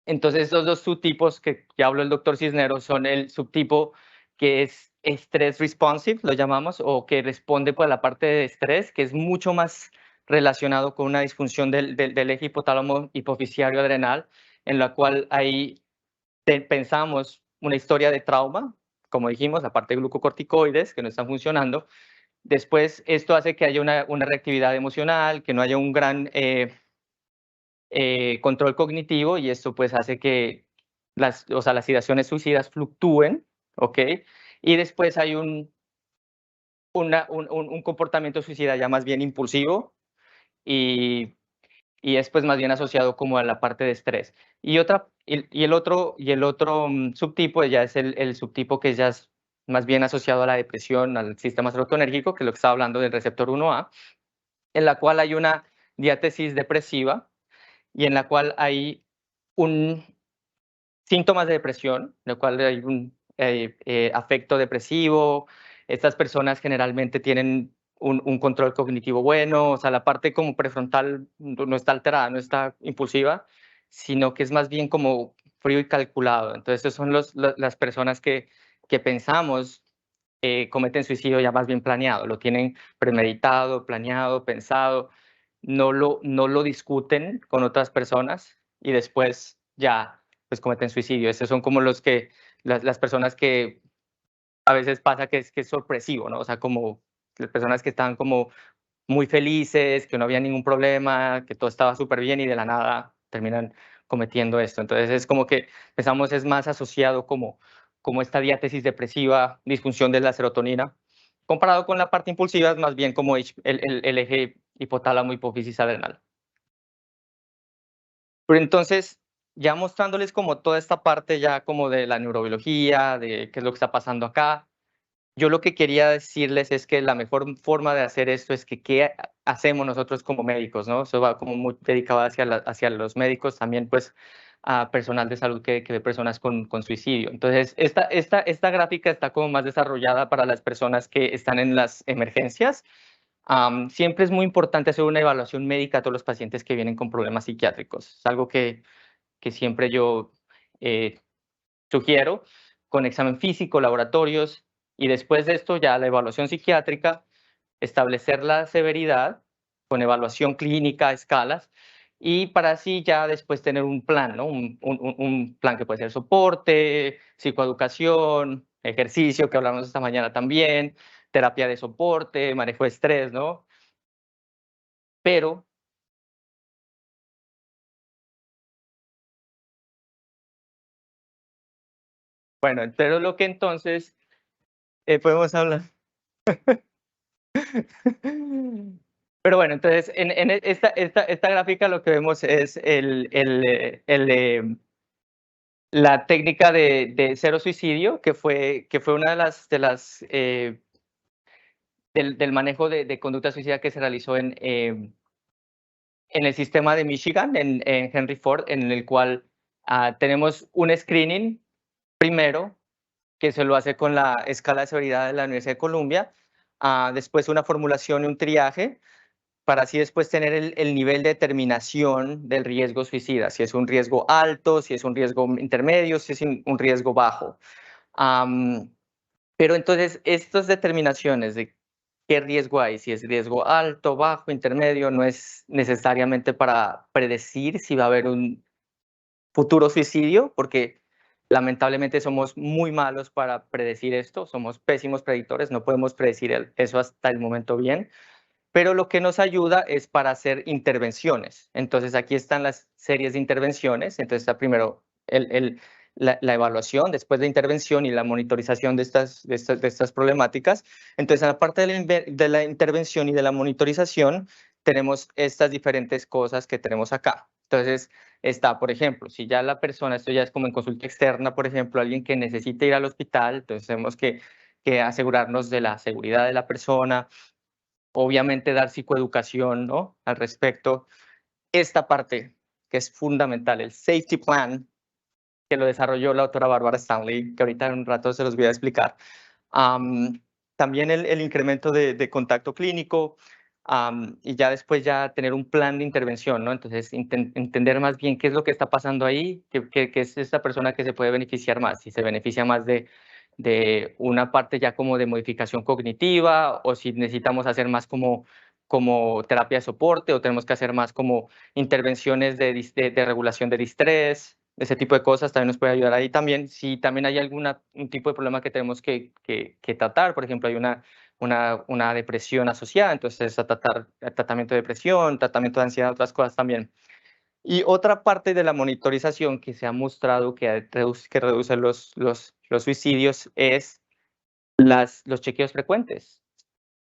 Entonces, esos 2 subtipos que habló el doctor Cisneros son el subtipo que es estrés responsive, lo llamamos, o que responde por la parte de estrés, que es mucho más relacionado con una disfunción del eje hipotálamo hipoficiario adrenal, en la cual ahí pensamos una historia de trauma, como dijimos, la parte de glucocorticoides que no están funcionando. Después, esto hace que haya una reactividad emocional, que no haya un gran control cognitivo, y esto pues hace que las ideaciones suicidas fluctúen, ¿ok? Y después hay un comportamiento suicida ya más bien impulsivo, y es pues más bien asociado como a la parte de estrés. El otro subtipo ya es el subtipo que ya es más bien asociado a la depresión, al sistema serotonérgico, que es lo que estaba hablando del receptor 1A, en la cual hay una diátesis depresiva y en la cual hay un síntomas de depresión, en el cual hay un afecto depresivo. Estas personas generalmente tienen un control cognitivo bueno, o sea, la parte como prefrontal no está alterada, no está impulsiva, sino que es más bien como frío y calculado. Entonces, esas son las personas que pensamos cometen suicidio ya más bien planeado, lo tienen premeditado, planeado, pensado, no lo discuten con otras personas y después ya pues cometen suicidio. Esos son como las personas que a veces pasa que es sorpresivo, ¿no? O sea, como las personas que están como muy felices, que no había ningún problema, que todo estaba súper bien y de la nada terminan cometiendo esto. Entonces es como que pensamos es más asociado como esta diátesis depresiva, disfunción de la serotonina, comparado con la parte impulsiva, es más bien como el eje hipotálamo hipófisis adrenal. Pero entonces, ya mostrándoles como toda esta parte ya como de la neurobiología, de qué es lo que está pasando acá, yo lo que quería decirles es que la mejor forma de hacer esto es que qué hacemos nosotros como médicos, ¿no? Eso va como muy dedicado hacia los médicos, también pues a personal de salud que ve personas con suicidio. Entonces, esta gráfica está como más desarrollada para las personas que están en las emergencias. Siempre es muy importante hacer una evaluación médica a todos los pacientes que vienen con problemas psiquiátricos. Es algo que siempre yo eh, sugiero, con examen físico, laboratorios, y después de esto ya la evaluación psiquiátrica, establecer la severidad con evaluación clínica, escalas, y para así ya después tener un plan, ¿no? Un plan que puede ser soporte, psicoeducación, ejercicio, que hablamos esta mañana también, terapia de soporte, manejo de estrés, ¿no? Pero, bueno, pero lo que entonces podemos hablar. Pero bueno, entonces en esta gráfica lo que vemos es la técnica de cero suicidio, que fue una del manejo de conducta suicida que se realizó en el sistema de Michigan, en Henry Ford, en el cual tenemos un screening primero, que se lo hace con la escala de severidad de la Universidad de Columbia, después una formulación y un triaje, para así después tener el nivel de determinación del riesgo suicida, si es un riesgo alto, si es un riesgo intermedio, si es un riesgo bajo. Pero entonces, estas determinaciones de qué riesgo hay, si es riesgo alto, bajo, intermedio, no es necesariamente para predecir si va a haber un futuro suicidio, porque lamentablemente somos muy malos para predecir esto, somos pésimos predictores, no podemos predecir eso hasta el momento bien, pero lo que nos ayuda es para hacer intervenciones. Entonces, aquí están las series de intervenciones. Entonces, está primero la evaluación, después la intervención y la monitorización de estas problemáticas. Entonces, aparte de la intervención y de la monitorización, tenemos estas diferentes cosas que tenemos acá. Entonces, está, por ejemplo, si ya la persona, esto ya es como en consulta externa, por ejemplo, alguien que necesita ir al hospital, entonces tenemos que asegurarnos de la seguridad de la persona, obviamente dar psicoeducación, ¿no? Al respecto. Esta parte que es fundamental, el safety plan, que lo desarrolló la doctora Bárbara Stanley, que ahorita en un rato se los voy a explicar. También el incremento de contacto clínico, y ya después ya tener un plan de intervención, ¿no? Entonces, entender más bien qué es lo que está pasando ahí, qué es esta persona que se puede beneficiar más, si se beneficia más de una parte ya como de modificación cognitiva, o si necesitamos hacer más como terapia de soporte, o tenemos que hacer más como intervenciones de regulación del estrés, ese tipo de cosas también nos puede ayudar ahí también. Si también hay un tipo de problema que tenemos que tratar, por ejemplo, hay una depresión asociada, entonces a tratar el tratamiento de depresión, tratamiento de ansiedad, otras cosas también. Y otra parte de la monitorización que se ha mostrado que reduce los suicidios es los chequeos frecuentes.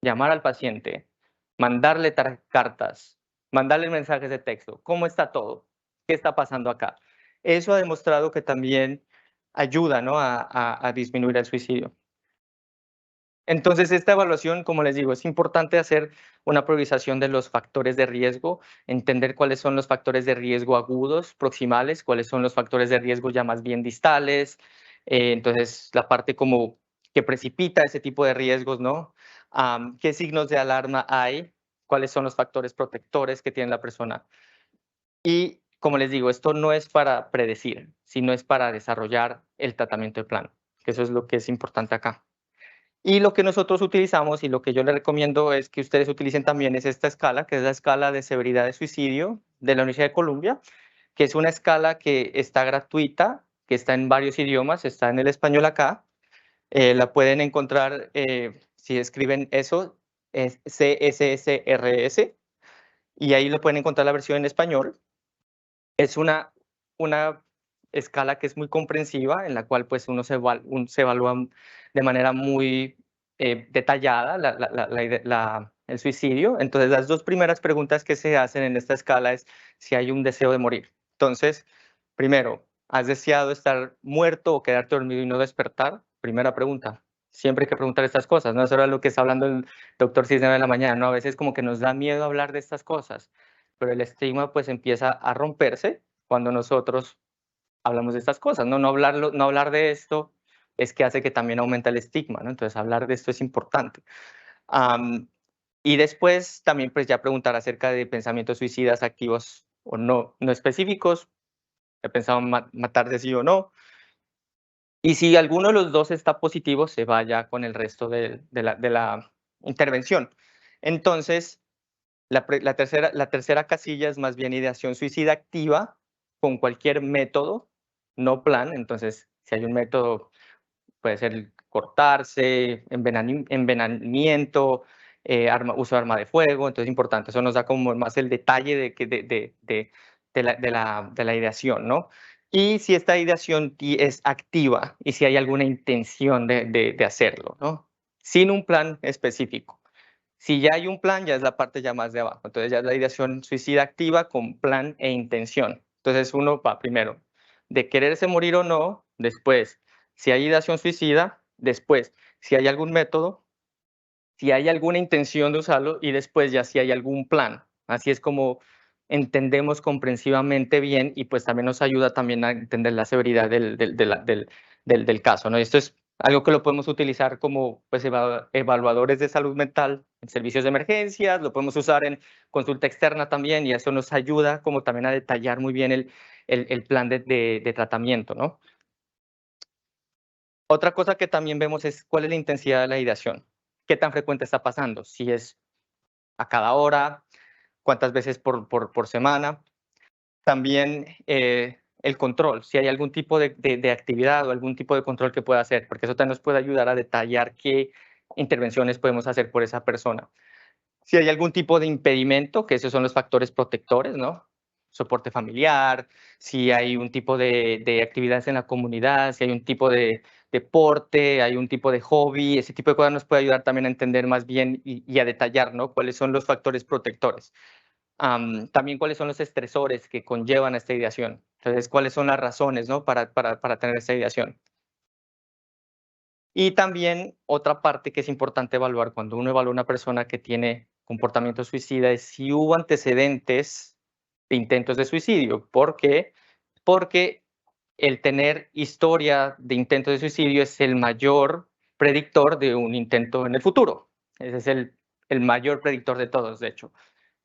Llamar al paciente, mandarle cartas, mandarle mensajes de texto. ¿Cómo está todo? ¿Qué está pasando acá? Eso ha demostrado que también ayuda, ¿no? a disminuir el suicidio. Entonces, esta evaluación, como les digo, es importante hacer una priorización de los factores de riesgo, entender cuáles son los factores de riesgo agudos, proximales, cuáles son los factores de riesgo ya más bien distales. Entonces, la parte como que precipita ese tipo de riesgos, ¿no? ¿Qué signos de alarma hay? ¿Cuáles son los factores protectores que tiene la persona? Y, como les digo, esto no es para predecir, sino es para desarrollar el tratamiento de plan, que eso es lo que es importante acá. Y lo que nosotros utilizamos y lo que yo les recomiendo es que ustedes utilicen también es esta escala, que es la escala de severidad de suicidio de la Universidad de Columbia, que es una escala que está gratuita, que está en varios idiomas, está en el español acá. La pueden encontrar, si escriben eso, es CSSRS, y ahí lo pueden encontrar la versión en español. Es una escala que es muy comprensiva, en la cual pues uno se evalúa de manera muy detallada el suicidio. Entonces, las dos primeras preguntas que se hacen en esta escala es si hay un deseo de morir. Entonces, primero, ¿has deseado estar muerto o quedarte dormido y no despertar? Primera pregunta. Siempre hay que preguntar estas cosas, no es solo lo que está hablando el doctor Cisneros de la mañana, ¿no? A veces como que nos da miedo hablar de estas cosas, pero el estigma pues empieza a romperse cuando nosotros hablamos de estas cosas, ¿no? No hablar de esto es que hace que también aumenta el estigma, ¿no? Entonces hablar de esto es importante. Y después también pues ya preguntar acerca de pensamientos suicidas activos o no específicos. He pensado matarse sí o no. Y si alguno de los dos está positivo, se vaya con el resto de la intervención. Entonces, la tercera casilla es más bien ideación suicida activa con cualquier método, no plan. Entonces, si hay un método, puede ser cortarse, envenenamiento, uso de arma de fuego. Entonces, es importante. Eso nos da como más el detalle de la ideación, ¿no? Y si esta ideación es activa y si hay alguna intención de hacerlo, ¿no? Sin un plan específico. Si ya hay un plan, ya es la parte ya más de abajo. Entonces ya es la ideación suicida activa con plan e intención. Entonces uno va primero de quererse morir o no, después si hay ideación suicida, después si hay algún método, si hay alguna intención de usarlo y después ya si hay algún plan. Así es como entendemos comprensivamente bien y pues también nos ayuda también a entender la severidad del caso, ¿no? Esto es algo que lo podemos utilizar como pues, evaluadores de salud mental en servicios de emergencias, lo podemos usar en consulta externa también y eso nos ayuda como también a detallar muy bien el plan de tratamiento, ¿no? Otra cosa que también vemos es cuál es la intensidad de la ideación, qué tan frecuente está pasando, si es a cada hora, cuántas veces por semana. También el control, si hay algún tipo de actividad o algún tipo de control que pueda hacer, porque eso también nos puede ayudar a detallar qué intervenciones podemos hacer por esa persona. Si hay algún tipo de impedimento, que esos son los factores protectores, ¿no? Soporte familiar, si hay un tipo de actividades en la comunidad, si hay un tipo de deporte, hay un tipo de hobby, ese tipo de cosas nos puede ayudar también a entender más bien y a detallar, ¿no? Cuáles son los factores protectores. También cuáles son los estresores que conllevan a esta ideación. Entonces, cuáles son las razones, ¿no? para tener esta ideación. Y también otra parte que es importante evaluar cuando uno evalúa a una persona que tiene comportamiento suicida es si hubo antecedentes de intentos de suicidio. ¿Por qué? Porque el tener historia de intentos de suicidio es el mayor predictor de un intento en el futuro. Ese es el mayor predictor de todos, de hecho,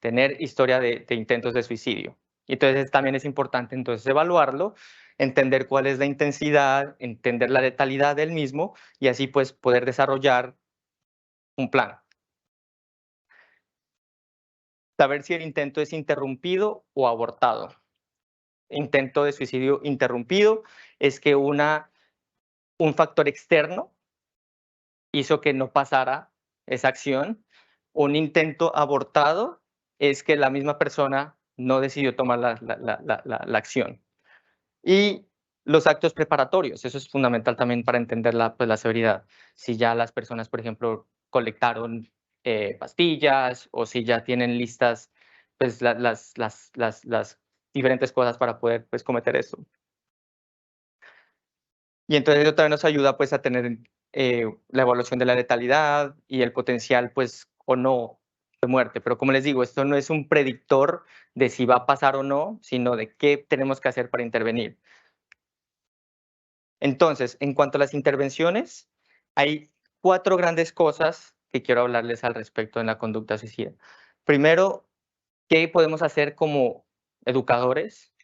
tener historia de intentos de suicidio. Y entonces también es importante entonces evaluarlo, entender cuál es la intensidad, entender la letalidad del mismo y así pues poder desarrollar un plan. Saber si el intento es interrumpido o abortado. Intento de suicidio interrumpido es que un factor externo hizo que no pasara esa acción. Un intento abortado es que la misma persona no decidió tomar la acción. Y los actos preparatorios, eso es fundamental también para entender pues, la severidad. Si ya las personas, por ejemplo, colectaron pastillas o si ya tienen listas pues, las diferentes cosas para poder pues, cometer eso. Y entonces eso también nos ayuda pues, a tener la evaluación de la letalidad y el potencial pues, o no de muerte. Pero como les digo, esto no es un predictor de si va a pasar o no, sino de qué tenemos que hacer para intervenir. Entonces, en cuanto a las intervenciones, hay 4 grandes cosas que quiero hablarles al respecto en la conducta suicida. Primero, ¿qué podemos hacer como educadores?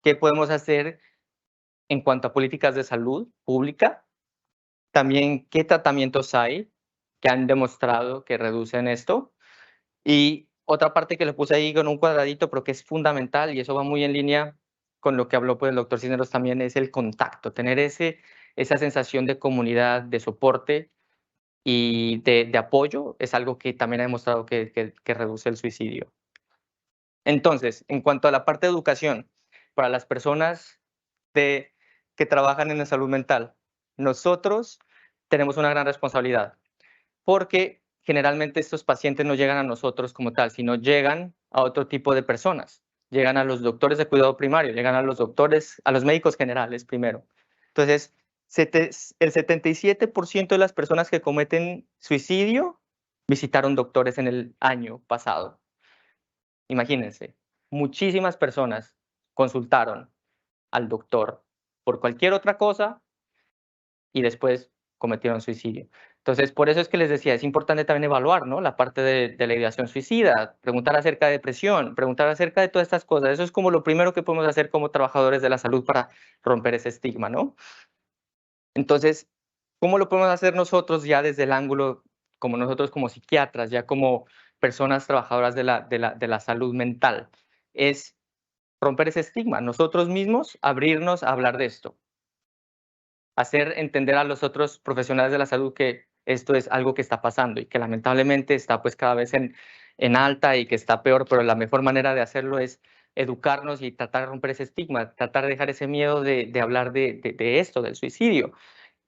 ¿Qué podemos hacer en cuanto a políticas de salud pública? También, ¿qué tratamientos hay que han demostrado que reducen esto? Y otra parte que le puse ahí con un cuadradito, pero que es fundamental, y eso va muy en línea con lo que habló pues, el doctor Cisneros también, es el contacto, tener esa sensación de comunidad, de soporte y de apoyo, es algo que también ha demostrado que reduce el suicidio. Entonces, en cuanto a la parte de educación, para las personas que trabajan en la salud mental, nosotros tenemos una gran responsabilidad porque generalmente estos pacientes no llegan a nosotros como tal, sino llegan a otro tipo de personas. Llegan a los doctores de cuidado primario, llegan a los médicos generales primero. Entonces, el 77% de las personas que cometen suicidio visitaron doctores en el año pasado. Imagínense, muchísimas personas consultaron al doctor por cualquier otra cosa y después cometieron suicidio. Entonces, por eso es que les decía, es importante también evaluar, ¿no? La parte de la ideación suicida, preguntar acerca de depresión, preguntar acerca de todas estas cosas. Eso es como lo primero que podemos hacer como trabajadores de la salud para romper ese estigma, ¿no? Entonces, ¿cómo lo podemos hacer nosotros ya desde el ángulo, como nosotros como psiquiatras, ya como personas trabajadoras de la salud mental? Es romper ese estigma, nosotros mismos abrirnos a hablar de esto. Hacer entender a los otros profesionales de la salud que esto es algo que está pasando y que lamentablemente está pues cada vez en alta y que está peor, pero la mejor manera de hacerlo es educarnos y tratar de romper ese estigma, tratar de dejar ese miedo de hablar de esto, del suicidio.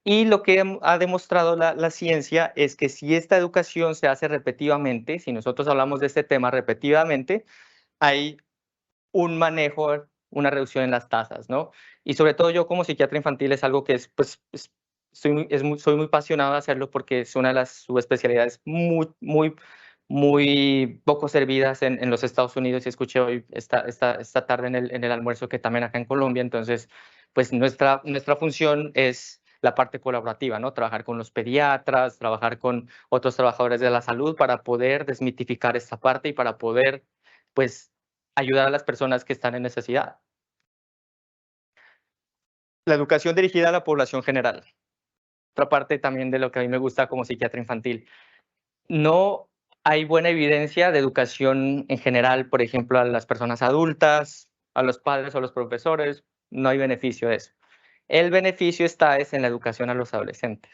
Y lo que ha demostrado la ciencia es que si esta educación se hace repetitivamente, si nosotros hablamos de este tema repetitivamente, hay un manejo, una reducción en las tasas, ¿no? Y sobre todo yo como psiquiatra infantil es algo que soy muy apasionado de hacerlo porque es una de las subespecialidades muy poco servidas en los Estados Unidos y escuché hoy esta tarde en el almuerzo que también acá en Colombia, entonces pues nuestra función es la parte colaborativa, ¿no? Trabajar con los pediatras, trabajar con otros trabajadores de la salud para poder desmitificar esta parte y para poder pues ayudar a las personas que están en necesidad. La educación dirigida a la población general. Otra parte también de lo que a mí me gusta como psiquiatra infantil. No hay buena evidencia de educación en general, por ejemplo, a las personas adultas, a los padres o a los profesores. No hay beneficio de eso. El beneficio está en la educación a los adolescentes.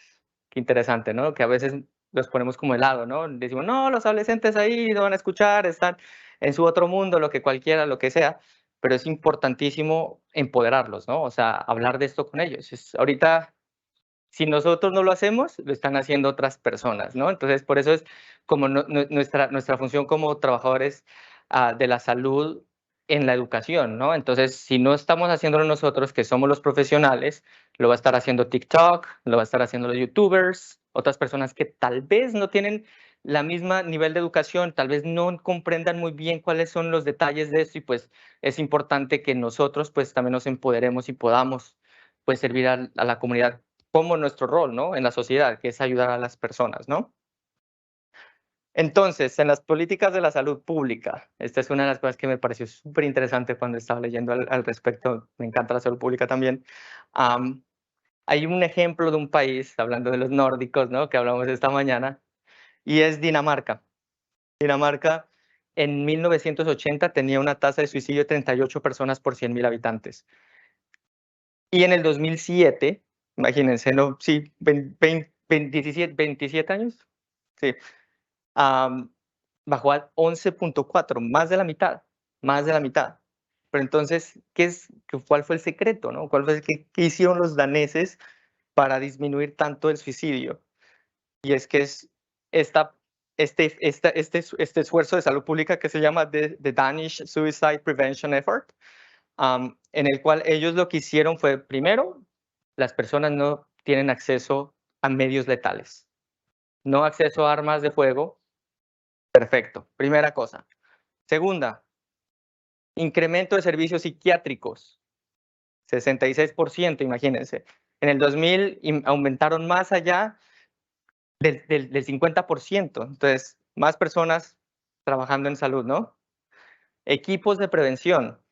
Qué interesante, ¿no? Que a veces los ponemos como de lado, ¿no? Decimos, no, los adolescentes ahí no van a escuchar, están en su otro mundo, lo que cualquiera, lo que sea, pero es importantísimo empoderarlos, ¿no? O sea, hablar de esto con ellos. Ahorita, si nosotros no lo hacemos, lo están haciendo otras personas, ¿no? Entonces, por eso es como nuestra función como trabajadores de la salud en la educación, ¿no? Entonces, si no estamos haciéndolo nosotros, que somos los profesionales, lo va a estar haciendo TikTok, lo va a estar haciendo los YouTubers, otras personas que tal vez no tienen la misma nivel de educación, tal vez no comprendan muy bien cuáles son los detalles de esto y pues es importante que nosotros pues también nos empoderemos y podamos pues servir a la comunidad como nuestro rol, ¿no? En la sociedad, que es ayudar a las personas, ¿no? Entonces, en las políticas de la salud pública, esta es una de las cosas que me pareció súper interesante cuando estaba leyendo al respecto, me encanta la salud pública también. Hay un ejemplo de un país, hablando de los nórdicos, ¿no? Que hablamos esta mañana, y es Dinamarca. Dinamarca en 1980 tenía una tasa de suicidio de 38 personas por 100.000 habitantes. Y en el 2007, imagínense, ¿no? Sí, 27 años. Sí. Bajó a 11.4, más de la mitad, más de la mitad. Pero entonces, ¿cuál fue el secreto, no? ¿Qué hicieron los daneses para disminuir tanto el suicidio? Y es que es esta, este esfuerzo de salud pública que se llama the Danish Suicide Prevention Effort, en el cual ellos lo que hicieron fue, primero, las personas no tienen acceso a medios letales, no acceso a armas de fuego. Perfecto, primera cosa. Segunda, incremento de servicios psiquiátricos, 66%, imagínense. En el 2000 aumentaron más allá del 50%. Entonces, más personas trabajando en salud, ¿no? Equipos de prevención,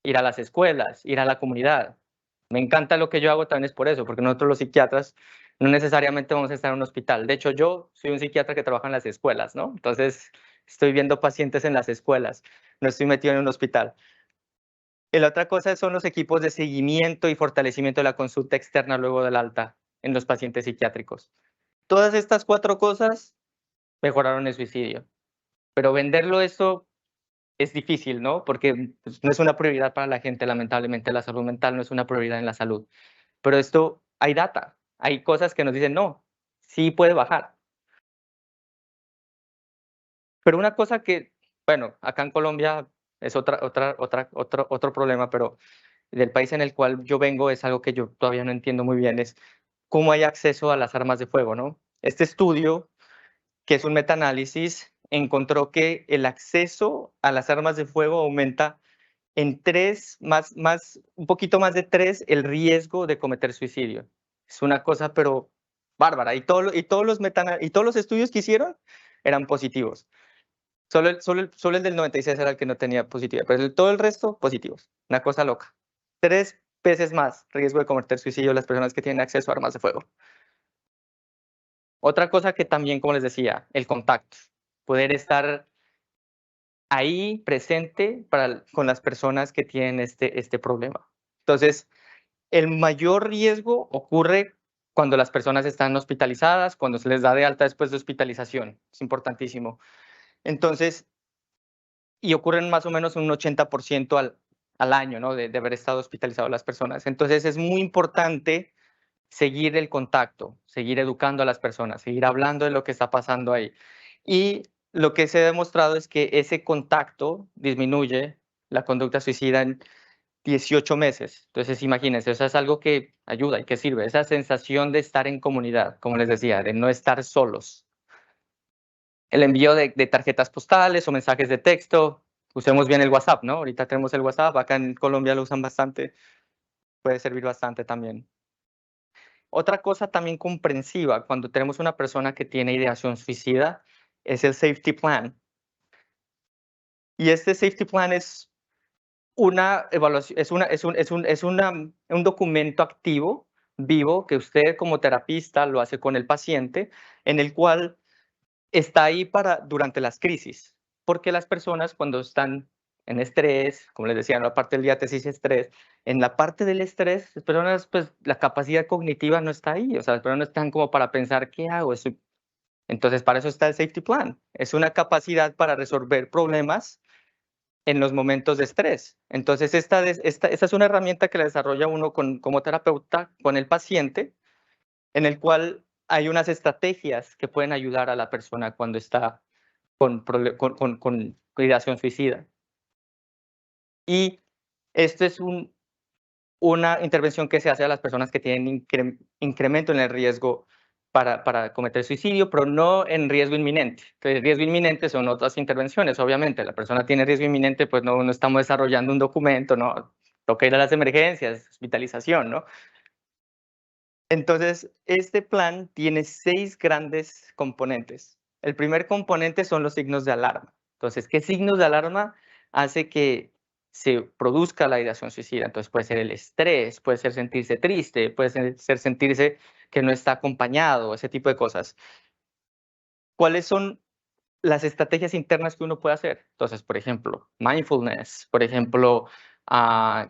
ir a las escuelas, ir a la comunidad. Me encanta lo que yo hago también es por eso, porque nosotros los psiquiatras no necesariamente vamos a estar en un hospital. De hecho, yo soy un psiquiatra que trabaja en las escuelas, ¿no? Entonces, estoy viendo pacientes en las escuelas, no estoy metido en un hospital. Y la otra cosa son los equipos de seguimiento y fortalecimiento de la consulta externa luego del alta en los pacientes psiquiátricos. Todas estas 4 cosas mejoraron el suicidio. Pero venderlo eso es difícil, ¿no? Porque pues, no es una prioridad para la gente, lamentablemente la salud mental no es una prioridad en la salud. Pero esto, hay data, hay cosas que nos dicen, no, sí puede bajar. Pero una cosa que, bueno, acá en Colombia es otro problema, pero del país en el cual yo vengo es algo que yo todavía no entiendo muy bien, es cómo hay acceso a las armas de fuego, ¿no? Este estudio, que es un metaanálisis, encontró que el acceso a las armas de fuego aumenta en 3, un poquito más de 3, el riesgo de cometer suicidio. Es una cosa, pero bárbara. Y todos los estudios que hicieron eran positivos. Solo el del 96 era el que no tenía positividad, pero todo el resto positivos. Una cosa loca. 3 veces más riesgo de cometer suicidio las personas que tienen acceso a armas de fuego. Otra cosa que también, como les decía, el contacto. Poder estar ahí presente con las personas que tienen este problema. Entonces, el mayor riesgo ocurre cuando las personas están hospitalizadas, cuando se les da de alta después de hospitalización. Es importantísimo. Entonces, y ocurren más o menos un 80% al año, ¿no? De haber estado hospitalizadas las personas. Entonces, es muy importante seguir el contacto, seguir educando a las personas, seguir hablando de lo que está pasando ahí. Y lo que se ha demostrado es que ese contacto disminuye la conducta suicida en 18 meses. Entonces, imagínense, eso es algo que ayuda y que sirve. Esa sensación de estar en comunidad, como les decía, de no estar solos. El envío de tarjetas postales o mensajes de texto. Usemos bien el WhatsApp, ¿no? Ahorita tenemos el WhatsApp, acá en Colombia lo usan bastante, puede servir bastante también. Otra cosa también comprensiva cuando tenemos una persona que tiene ideación suicida es el safety plan. Y este safety plan es una evaluación, un documento activo, vivo, que usted como terapista lo hace con el paciente, en el cual está ahí durante las crisis, porque las personas cuando están en estrés, como les decía, en la parte del diátesis y estrés, en la parte del estrés, las personas, pues la capacidad cognitiva no está ahí, o sea, las personas no están como para pensar, ¿qué hago? Entonces, para eso está el safety plan, es una capacidad para resolver problemas en los momentos de estrés. Entonces, esta es una herramienta que la desarrolla uno como terapeuta con el paciente, en el cual hay unas estrategias que pueden ayudar a la persona cuando está con ideación suicida. Y esto es una intervención que se hace a las personas que tienen incremento en el riesgo para cometer suicidio, pero no en riesgo inminente. El riesgo inminente son otras intervenciones, obviamente. La persona tiene riesgo inminente, pues no estamos desarrollando un documento, no, toca ir a las emergencias, hospitalización, ¿no? Entonces, este plan tiene 6 grandes componentes. El primer componente son los signos de alarma. Entonces, ¿qué signos de alarma hace que se produzca la ideación suicida? Entonces, puede ser el estrés, puede ser sentirse triste, puede ser sentirse que no está acompañado, ese tipo de cosas. ¿Cuáles son las estrategias internas que uno puede hacer? Entonces, por ejemplo, mindfulness, por ejemplo,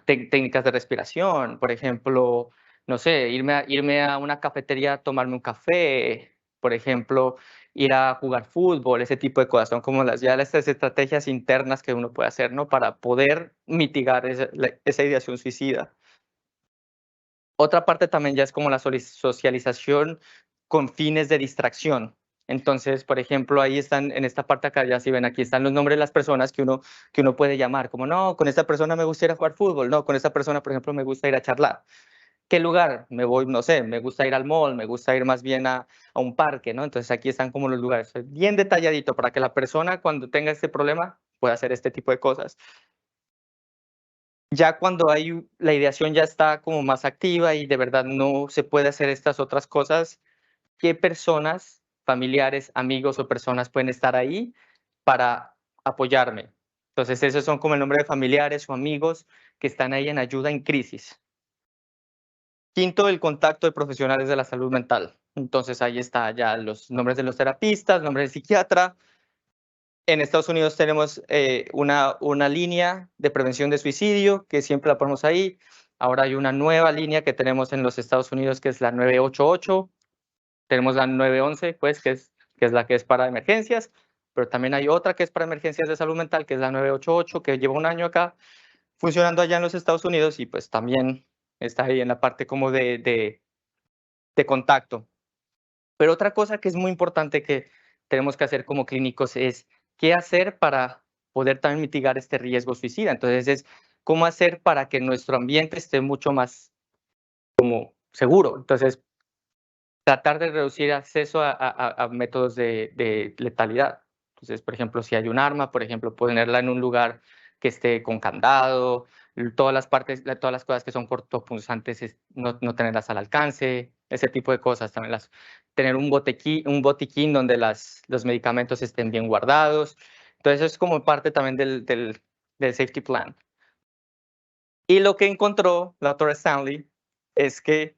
técnicas de respiración, por ejemplo, no sé, irme a una cafetería a tomarme un café, por ejemplo, ir a jugar fútbol, ese tipo de cosas. Son como las estrategias internas que uno puede hacer, ¿no? Para poder mitigar esa ideación suicida. Otra parte también ya es como la socialización con fines de distracción. Entonces, por ejemplo, ahí están, en esta parte acá, ya si ven, aquí están los nombres de las personas que uno puede llamar, como no, con esta persona me gusta ir a jugar fútbol, no, con esta persona, por ejemplo, me gusta ir a charlar. ¿Qué lugar? Me voy, no sé, me gusta ir al mall, me gusta ir más bien a un parque, ¿no? Entonces aquí están como los lugares, bien detalladito para que la persona cuando tenga este problema pueda hacer este tipo de cosas. Ya cuando la ideación ya está como más activa y de verdad no se puede hacer estas otras cosas, ¿qué personas, familiares, amigos o personas pueden estar ahí para apoyarme? Entonces, esos son como el nombre de familiares o amigos que están ahí en ayuda en crisis. Quinto, el contacto de profesionales de la salud mental. Entonces, ahí está ya los nombres de los terapistas, nombre del psiquiatra. En Estados Unidos tenemos una línea de prevención de suicidio que siempre la ponemos ahí. Ahora hay una nueva línea que tenemos en los Estados Unidos que es la 988. Tenemos la 911, pues, que es la que es para emergencias, pero también hay otra que es para emergencias de salud mental, que es la 988, que lleva un año acá funcionando allá en los Estados Unidos y pues también está ahí en la parte como de contacto. Pero otra cosa que es muy importante que tenemos que hacer como clínicos es qué hacer para poder también mitigar este riesgo suicida. Entonces, es cómo hacer para que nuestro ambiente esté mucho más como seguro. Entonces, tratar de reducir acceso a métodos de letalidad. Entonces, por ejemplo, si hay un arma, por ejemplo, ponerla en un lugar que esté con candado, todas las cosas que son cortopunzantes, no tenerlas al alcance, ese tipo de cosas. También tener un botiquín donde los medicamentos estén bien guardados. Entonces, eso es como parte también del safety plan. Y lo que encontró la doctora Stanley es que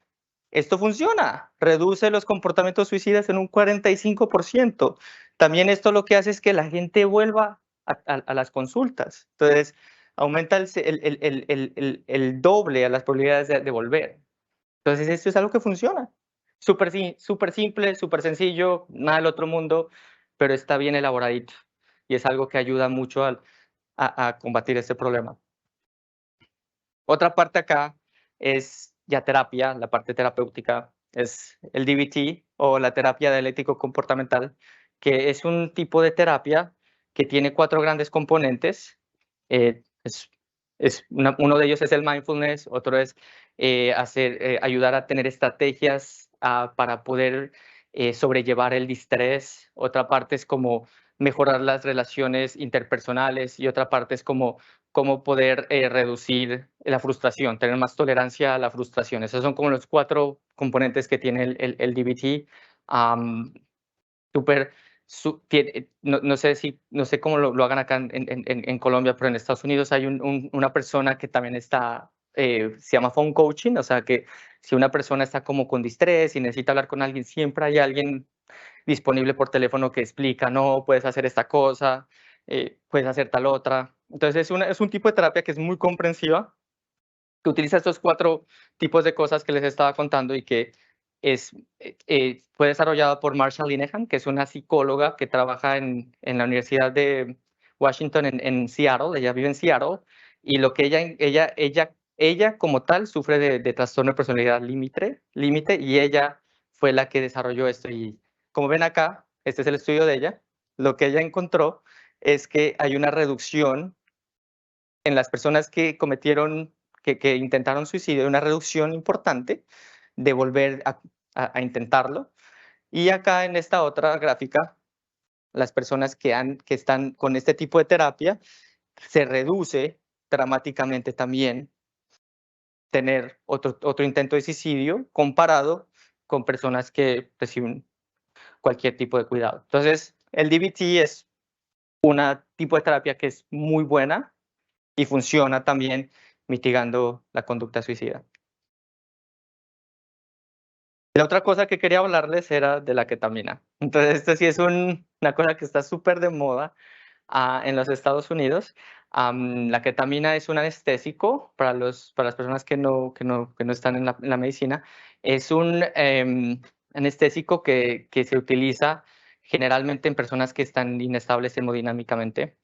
esto funciona, reduce los comportamientos suicidas en un 45%. También esto lo que hace es que la gente vuelva a las consultas. Entonces, aumenta el doble a las probabilidades de volver. Entonces, esto es algo que funciona. Súper simple, súper sencillo, nada del otro mundo, pero está bien elaboradito. Y es algo que ayuda mucho a combatir este problema. Otra parte acá es ya terapia, la parte terapéutica, es el DBT o la terapia dialéctico comportamental, que es un tipo de terapia que tiene 4 grandes componentes. Eh, es uno de ellos es el mindfulness, otro es ayudar a tener estrategias para poder sobrellevar el distrés, otra parte es como mejorar las relaciones interpersonales y otra parte es como cómo poder reducir la frustración, tener más tolerancia a la frustración. Esos son como los 4 componentes que tiene el DBT. Súper, no sé cómo lo hagan acá en Colombia, pero en Estados Unidos hay una persona que también está, se llama phone coaching, o sea que si una persona está como con distrés y necesita hablar con alguien, siempre hay alguien disponible por teléfono que explica, no, puedes hacer esta cosa, puedes hacer tal otra. Entonces es un tipo de terapia que es muy comprensiva, que utiliza estos 4 tipos de cosas que les estaba contando y que fue desarrollado por Marsha Linehan, que es una psicóloga que trabaja en la Universidad de Washington en Seattle, ella vive en Seattle, y lo que ella como tal sufre de trastorno de personalidad límite, y ella fue la que desarrolló esto. Y como ven acá, este es el estudio de ella, lo que ella encontró es que hay una reducción en las personas que que intentaron suicidio, una reducción importante de volver a intentarlo. Y acá en esta otra gráfica, las personas que están con este tipo de terapia, se reduce dramáticamente también tener otro intento de suicidio comparado con personas que reciben cualquier tipo de cuidado. Entonces, el DBT es un tipo de terapia que es muy buena y funciona también mitigando la conducta suicida. La otra cosa que quería hablarles era de la ketamina. Entonces, esto sí es una cosa que está súper de moda en los Estados Unidos. La ketamina es un anestésico para las personas que no están en la medicina. Es un anestésico que se utiliza generalmente en personas que están inestables hemodinámicamente.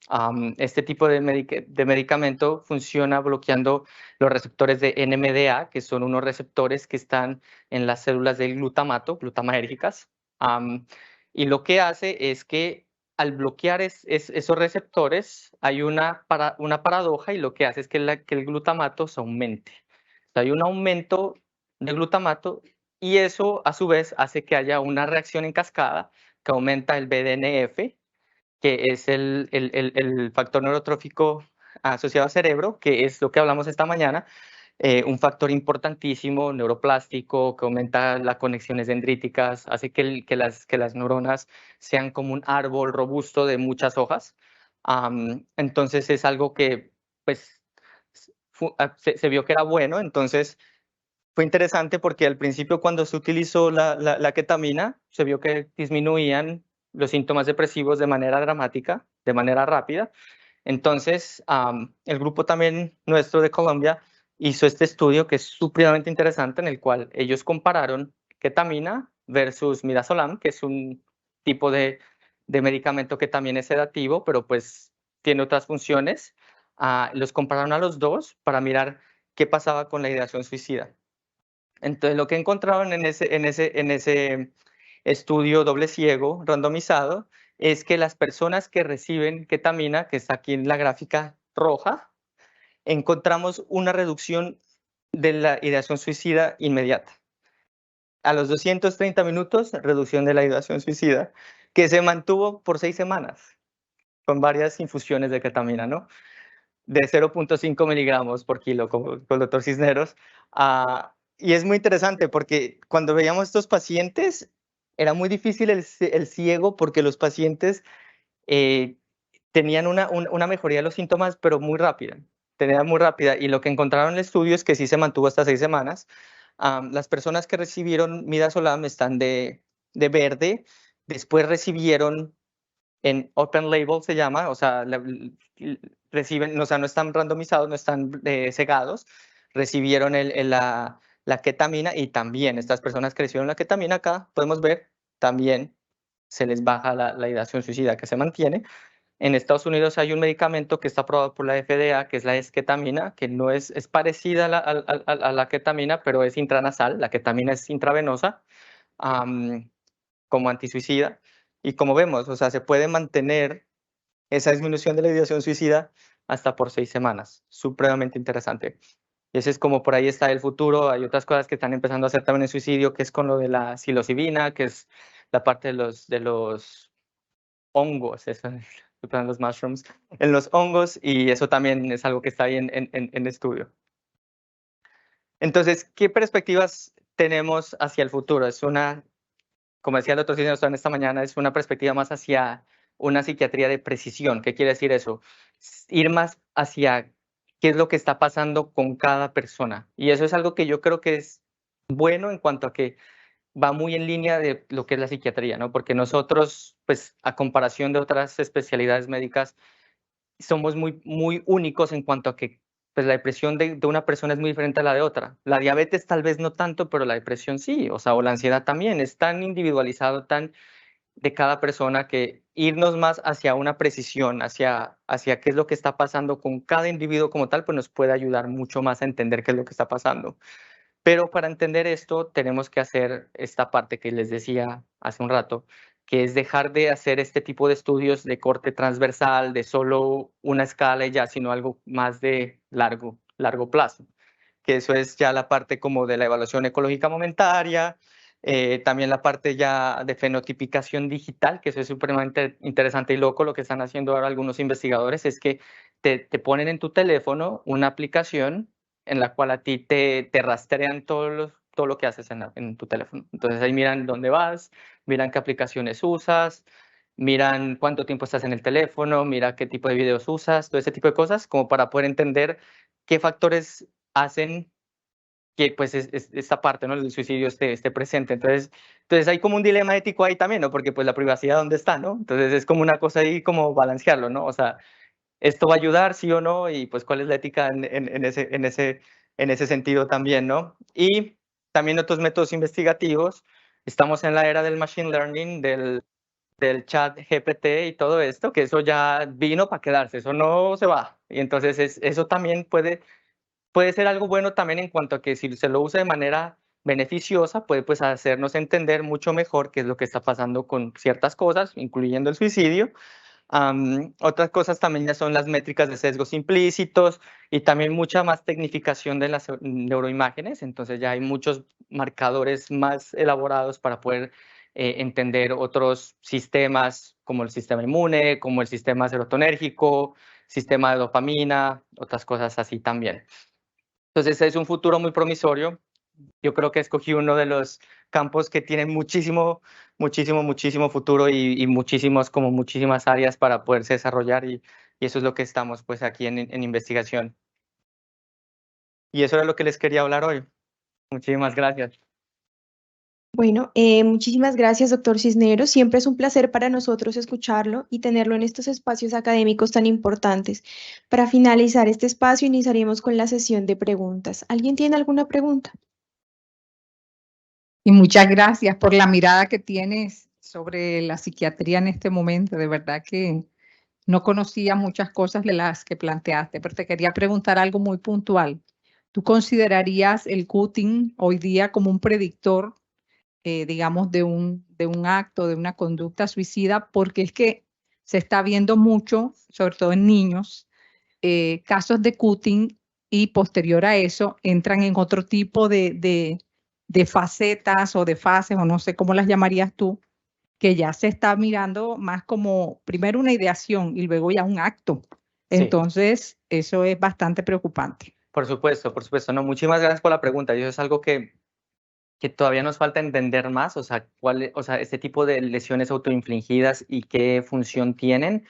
Este tipo de medicamento funciona bloqueando los receptores de NMDA, que son unos receptores que están en las células del glutamato, glutamatérgicas. Y lo que hace es que al bloquear esos receptores hay una paradoja, y lo que hace es que el glutamato se aumente. O sea, hay un aumento de glutamato y eso a su vez hace que haya una reacción en cascada que aumenta el BDNF, que es el factor neurotrófico asociado al cerebro, que es lo que hablamos esta mañana, un factor importantísimo, neuroplástico, que aumenta las conexiones dendríticas, hace que las neuronas sean como un árbol robusto de muchas hojas. Entonces es algo que pues, se vio que era bueno. Entonces fue interesante porque al principio, cuando se utilizó la ketamina, se vio que disminuían los síntomas depresivos de manera dramática, de manera rápida. Entonces, el grupo también nuestro de Colombia hizo este estudio que es supremamente interesante, en el cual ellos compararon ketamina versus midazolam, que es un tipo de medicamento que también es sedativo, pero pues tiene otras funciones. Los compararon a los dos para mirar qué pasaba con la ideación suicida. Entonces, lo que encontraron en ese estudio doble ciego, randomizado, es que las personas que reciben ketamina, que está aquí en la gráfica roja, encontramos una reducción de la ideación suicida inmediata. A los 230 minutos, reducción de la ideación suicida, que se mantuvo por 6 semanas, con varias infusiones de ketamina, ¿no? De 0.5 miligramos por kilo, con el doctor Cisneros. Y es muy interesante porque cuando veíamos estos pacientes, era muy difícil el ciego, porque los pacientes eh, tenían una mejoría de los síntomas, pero muy rápida, tenía muy rápida. Y lo que encontraron en el estudio es que sí se mantuvo hasta 6 semanas. Las personas que recibieron midazolam están de verde, después recibieron en open label, se llama, o sea, reciben, o sea, no están randomizados, no están cegados, recibieron la ketamina, y también estas personas que recibieron la ketamina, acá podemos ver, también se les baja la ideación suicida, que se mantiene. En Estados Unidos hay un medicamento que está aprobado por la FDA, que es la esketamina, que no es parecida a la ketamina, pero es intranasal. La ketamina es intravenosa, como antisuicida. Y como vemos, o sea, se puede mantener esa disminución de la ideación suicida hasta por 6 semanas. Supremamente interesante. Y ese es como, por ahí está el futuro. Hay otras cosas que están empezando a hacer también en suicidio, que es con lo de la psilocibina, que es la parte de los hongos, eso es, los mushrooms, en los hongos, y eso también es algo que está ahí en estudio. Entonces, ¿qué perspectivas tenemos hacia el futuro? Como decía el doctor Cisneros esta mañana, es una perspectiva más hacia una psiquiatría de precisión. ¿Qué quiere decir eso? Ir más hacia qué es lo que está pasando con cada persona. Y eso es algo que yo creo que es bueno, en cuanto a que va muy en línea de lo que es la psiquiatría, ¿no? Porque nosotros, pues, a comparación de otras especialidades médicas, somos muy únicos en cuanto a que, pues, la depresión de una persona es muy diferente a la de otra. La diabetes tal vez no tanto, pero la depresión sí, o sea, o la ansiedad también. Es tan individualizado, tan de cada persona, que irnos más hacia una precisión, hacia qué es lo que está pasando con cada individuo como tal, pues nos puede ayudar mucho más a entender qué es lo que está pasando. Pero para entender esto tenemos que hacer esta parte que les decía hace un rato, que es dejar de hacer este tipo de estudios de corte transversal, de solo una escala y ya, sino algo más de largo plazo, que eso es ya la parte como de la evaluación ecológica momentaria, también la parte ya de fenotipicación digital, que eso es supremamente interesante y loco. Lo que están haciendo ahora algunos investigadores es que te ponen en tu teléfono una aplicación en la cual a ti te rastrean todo lo que haces en tu teléfono. Entonces ahí miran dónde vas, miran qué aplicaciones usas, miran cuánto tiempo estás en el teléfono, mira qué tipo de videos usas, todo ese tipo de cosas, como para poder entender qué factores hacen que pues esta parte, ¿no? El suicidio esté presente. Entonces hay como un dilema ético ahí también, ¿no? Porque pues la privacidad, ¿dónde está, no? Entonces es como una cosa ahí como balancearlo, ¿no? O sea, ¿esto va a ayudar, sí o no? Y pues cuál es la ética en ese sentido también, ¿no? Y también otros métodos investigativos. Estamos en la era del machine learning, del chat GPT y todo esto, que eso ya vino para quedarse, eso no se va. Y entonces eso también puede ser algo bueno también en cuanto a que si se lo usa de manera beneficiosa, puede pues hacernos entender mucho mejor qué es lo que está pasando con ciertas cosas, incluyendo el suicidio. Otras cosas también ya son las métricas de sesgos implícitos y también mucha más tecnificación de las neuroimágenes. Entonces ya hay muchos marcadores más elaborados para poder entender otros sistemas como el sistema inmune, como el sistema serotonérgico, sistema de dopamina, otras cosas así también. Entonces es un futuro muy promisorio. Yo creo que escogí uno de los campos que tienen muchísimo futuro y muchísimas áreas para poderse desarrollar y eso es lo que estamos pues aquí en investigación. Y eso era lo que les quería hablar hoy. Muchísimas gracias. Bueno, muchísimas gracias, doctor Cisneros. Siempre es un placer para nosotros escucharlo y tenerlo en estos espacios académicos tan importantes. Para finalizar este espacio, iniciaremos con la sesión de preguntas. ¿Alguien tiene alguna pregunta? Y muchas gracias por la mirada que tienes sobre la psiquiatría en este momento. De verdad que no conocía muchas cosas de las que planteaste, pero te quería preguntar algo muy puntual. ¿Tú considerarías el cutting hoy día como un predictor, digamos, de un acto, de una conducta suicida? Porque es que se está viendo mucho, sobre todo en niños, casos de cutting y posterior a eso entran en otro tipo de facetas o de fases, o no sé cómo las llamarías tú, que ya se está mirando más como primero una ideación y luego ya un acto. Sí. Entonces, eso es bastante preocupante. Por supuesto. No, muchísimas gracias por la pregunta. Y eso es algo que todavía nos falta entender más, o sea, este tipo de lesiones autoinfligidas y qué función tienen.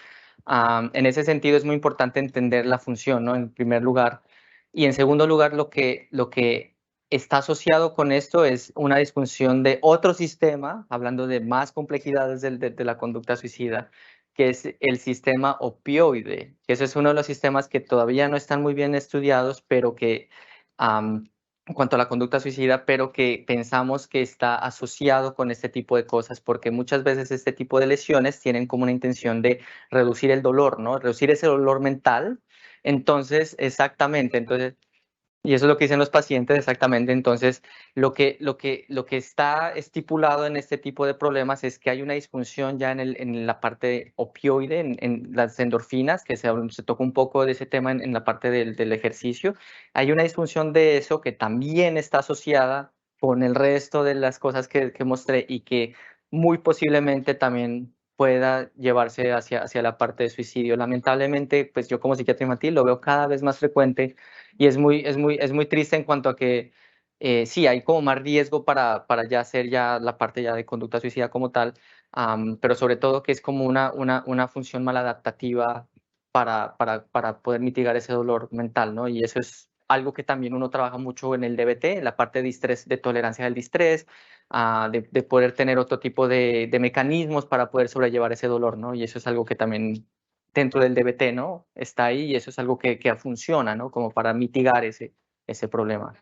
En ese sentido es muy importante entender la función, ¿no? En primer lugar. Y en segundo lugar, lo que está asociado con esto es una disfunción de otro sistema, hablando de más complejidades de la conducta suicida, que es el sistema opioide, que ese es uno de los sistemas que todavía no están muy bien estudiados, pero que en cuanto a la conducta suicida, pero que pensamos que está asociado con este tipo de cosas, porque muchas veces este tipo de lesiones tienen como una intención de reducir el dolor, ¿no? Reducir ese dolor mental. Entonces, exactamente, entonces, y eso es lo que dicen los pacientes exactamente. Entonces, lo que está estipulado en este tipo de problemas es que hay una disfunción ya en la parte opioide, en las endorfinas, que se toca un poco de ese tema en la parte del ejercicio. Hay una disfunción de eso que también está asociada con el resto de las cosas que mostré y que muy posiblemente también pueda llevarse hacia la parte de suicidio. Lamentablemente, pues yo como psiquiatra infantil lo veo cada vez más frecuente y es muy triste en cuanto a que sí, hay como más riesgo para ya hacer ya la parte ya de conducta suicida como tal, pero sobre todo que es como una función maladaptativa para poder mitigar ese dolor mental, ¿no? Y eso es algo que también uno trabaja mucho en el DBT, en la parte de distrés, de tolerancia del distrés, de poder tener otro tipo de mecanismos para poder sobrellevar ese dolor, ¿no? Y eso es algo que también dentro del DBT, ¿no? Está ahí y eso es algo que funciona, ¿no? Como para mitigar ese problema.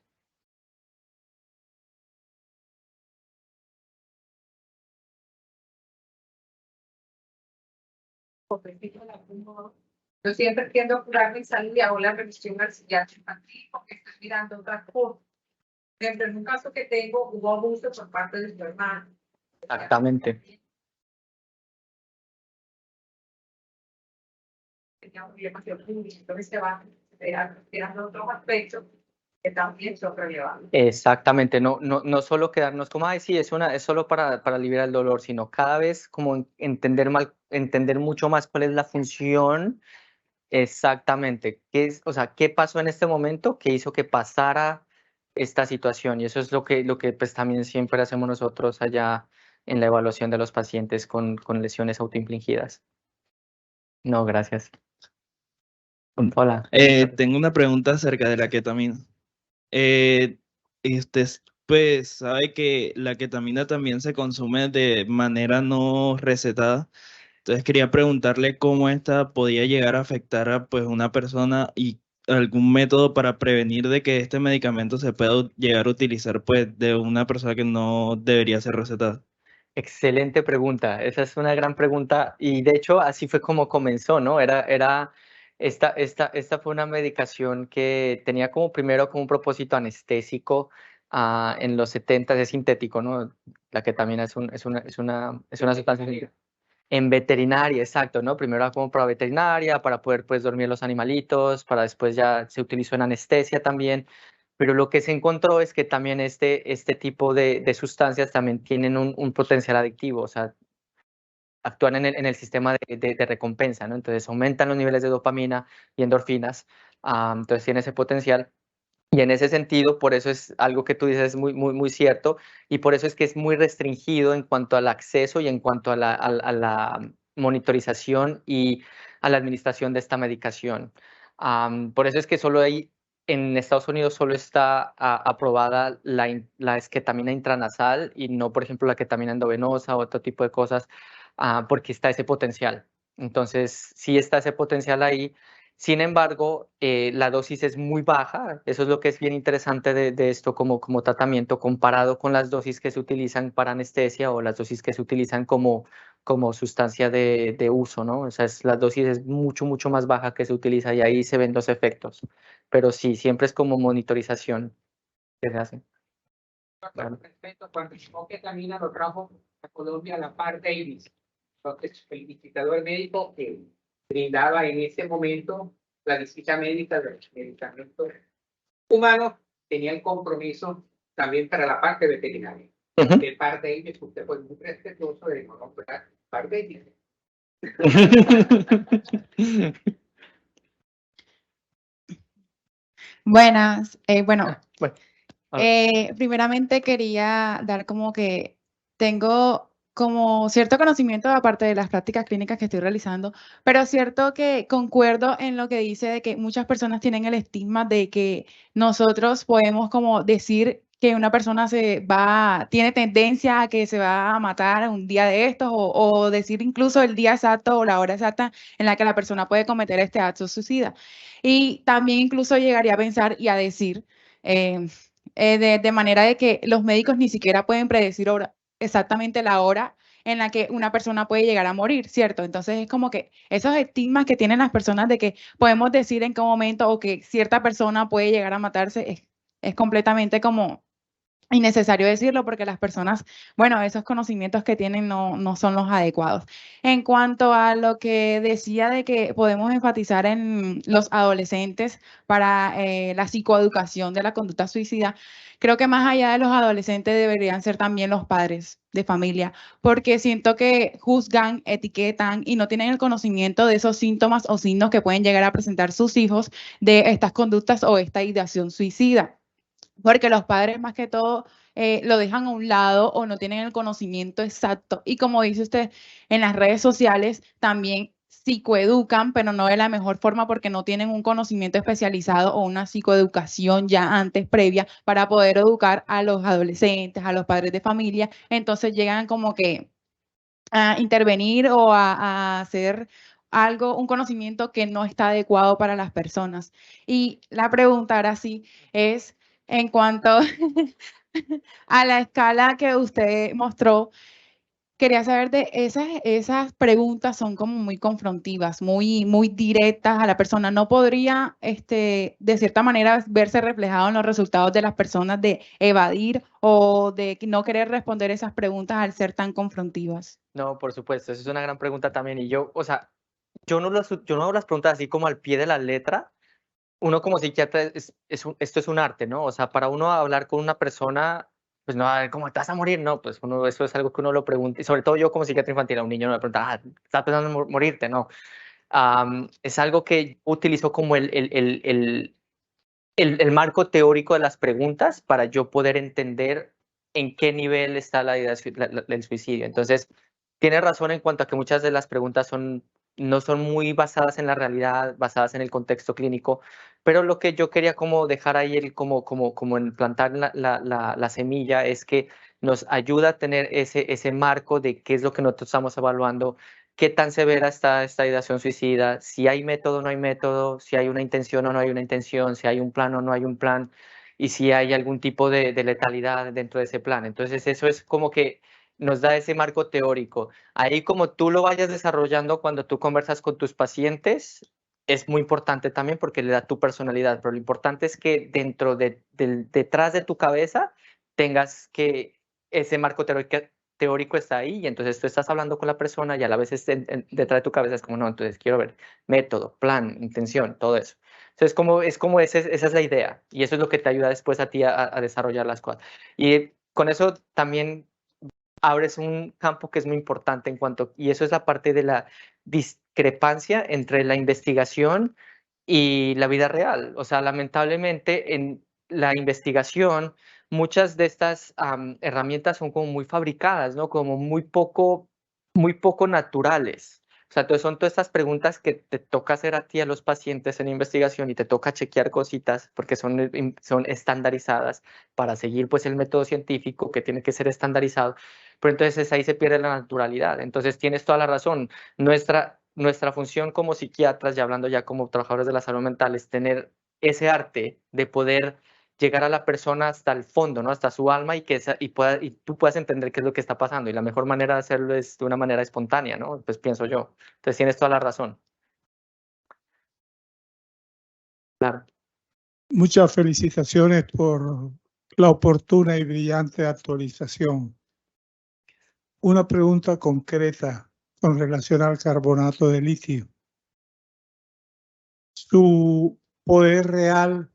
Yo siempre tiendo a curarme y salir y hago la revisión al psiquiatra infantil porque estoy mirando otras cosas. Por ejemplo, en un caso que tengo, hubo abuso por parte de su hermano. Exactamente. tenía problemas de orina, entonces se van creando otros aspectos que también son relevantes. Exactamente, no solo quedarnos como, ay, sí, es solo para aliviar el dolor, sino cada vez como entender mucho más cuál es la función exactamente, o sea, qué pasó en este momento que hizo que pasara esta situación. Y eso es lo que pues también siempre hacemos nosotros allá en la evaluación de los pacientes con lesiones autoinfligidas. No, gracias. Hola. Tengo una pregunta acerca de la ketamina. Eh, pues sabe que la ketamina también se consume de manera no recetada. Entonces quería preguntarle cómo esta podía llegar a afectar a pues una persona y algún método para prevenir de que este medicamento se pueda llegar a utilizar pues de una persona que no debería ser recetada. Excelente pregunta. Esa es una gran pregunta y de hecho así fue como comenzó, ¿no? Esta fue una medicación que tenía primero como un propósito anestésico en los 70, es sintético, ¿no? La ketamina es una sustancia en veterinaria, exacto, ¿no? Primero era como para veterinaria, para poder pues dormir los animalitos, para después ya se utilizó en anestesia también. Pero lo que se encontró es que también este tipo de sustancias también tienen un potencial adictivo, o sea, actúan en el sistema de recompensa, ¿no? Entonces aumentan los niveles de dopamina y endorfinas, entonces tiene ese potencial. Y en ese sentido, por eso es algo que tú dices muy cierto, y por eso es que es muy restringido en cuanto al acceso y en cuanto a la monitorización y a la administración de esta medicación. Por eso es que solo en Estados Unidos solo está aprobada la esketamina intranasal y no, por ejemplo, la ketamina endovenosa o otro tipo de cosas, porque está ese potencial. Entonces, sí está ese potencial ahí. Sin embargo, la dosis es muy baja. Eso es lo que es bien interesante de esto como tratamiento comparado con las dosis que se utilizan para anestesia o las dosis que se utilizan como sustancia de uso, ¿no? O sea, la dosis es mucho más baja que se utiliza y ahí se ven los efectos. Pero sí, siempre es como monitorización que se hace. Claro. Perfecto, cuando ketamina lo trajo a Colombia la par Davis. Entonces, el visitador médico que brindaba en ese momento la visita médica de los medicamentos humanos tenía el compromiso también para la parte veterinaria. De par Davis, usted fue muy respetuoso de no nombrar par Davis. Buenas, bueno, Bueno, primeramente quería dar como que tengo como cierto conocimiento aparte de las prácticas clínicas que estoy realizando, pero cierto que concuerdo en lo que dice de que muchas personas tienen el estigma de que nosotros podemos como decir que una persona tiene tendencia a que se va a matar un día de estos o decir incluso el día exacto o la hora exacta en la que la persona puede cometer este acto suicida. Y también incluso llegaría a pensar y a decir de manera de que los médicos ni siquiera pueden predecir exactamente la hora en la que una persona puede llegar a morir, ¿cierto? Entonces es como que esos estigmas que tienen las personas de que podemos decir en qué momento o que cierta persona puede llegar a matarse es completamente como innecesario decirlo porque las personas, bueno, esos conocimientos que tienen no son los adecuados. En cuanto a lo que decía de que podemos enfatizar en los adolescentes para la psicoeducación de la conducta suicida, creo que más allá de los adolescentes deberían ser también los padres de familia, porque siento que juzgan, etiquetan y no tienen el conocimiento de esos síntomas o signos que pueden llegar a presentar sus hijos de estas conductas o esta ideación suicida. Porque los padres más que todo lo dejan a un lado o no tienen el conocimiento exacto. Y como dice usted, en las redes sociales también psicoeducan, pero no de la mejor forma porque no tienen un conocimiento especializado o una psicoeducación ya antes previa para poder educar a los adolescentes, a los padres de familia. Entonces llegan como que a intervenir o a hacer un conocimiento que no está adecuado para las personas. Y la pregunta ahora sí es, en cuanto a la escala que usted mostró, quería saber de esas preguntas son como muy confrontivas, muy directas a la persona. ¿No podría, de cierta manera, verse reflejado en los resultados de las personas de evadir o de no querer responder esas preguntas al ser tan confrontivas? no, por supuesto, esa es una gran pregunta también. Y yo, o sea, yo no hago las preguntas así como al pie de la letra. Uno como psiquiatra, esto es un arte, ¿no? O sea, para uno hablar con una persona, pues no, a ver, ¿cómo te vas a morir? No, pues eso es algo que uno lo pregunta, y sobre todo yo como psiquiatra infantil, a un niño no le pregunta, ¿estás pensando en morirte? No. Es algo que utilizo como el marco teórico de las preguntas para yo poder entender en qué nivel está la idea del suicidio. Entonces, tiene razón en cuanto a que muchas de las preguntas no son muy basadas en la realidad, basadas en el contexto clínico, pero lo que yo quería como dejar ahí, como en plantar la semilla, es que nos ayuda a tener ese marco de qué es lo que nosotros estamos evaluando, qué tan severa está esta ideación suicida, si hay método o no hay método, si hay una intención o no hay una intención, si hay un plan o no hay un plan, y si hay algún tipo de letalidad dentro de ese plan. Entonces, eso es como que nos da ese marco teórico. Ahí, como tú lo vayas desarrollando cuando tú conversas con tus pacientes, es muy importante también porque le da tu personalidad, pero lo importante es que detrás de tu cabeza tengas que ese marco teórico está ahí, y entonces tú estás hablando con la persona y a la vez detrás de tu cabeza es como, no, entonces quiero ver método, plan, intención, todo eso. Entonces, esa es la idea, y eso es lo que te ayuda después a ti a desarrollar las cosas. Y con eso también abres un campo que es muy importante y eso es la parte de la discrepancia entre la investigación y la vida real. O sea, lamentablemente en la investigación muchas de estas herramientas son como muy fabricadas, ¿no? Como muy poco naturales. O sea, entonces son todas estas preguntas que te toca hacer a ti, a los pacientes en investigación, y te toca chequear cositas porque son estandarizadas para seguir pues el método científico que tiene que ser estandarizado. Pero entonces ahí se pierde la naturalidad. Entonces tienes toda la razón. Nuestra función como psiquiatras, y hablando ya como trabajadores de la salud mental, es tener ese arte de poder llegar a la persona hasta el fondo, ¿no? Hasta su alma, y y tú puedas entender qué es lo que está pasando. Y la mejor manera de hacerlo es de una manera espontánea, ¿no? Pues pienso yo. Entonces tienes toda la razón. Claro. Muchas felicitaciones por la oportuna y brillante actualización. Una pregunta concreta con relación al carbonato de litio. Su poder real,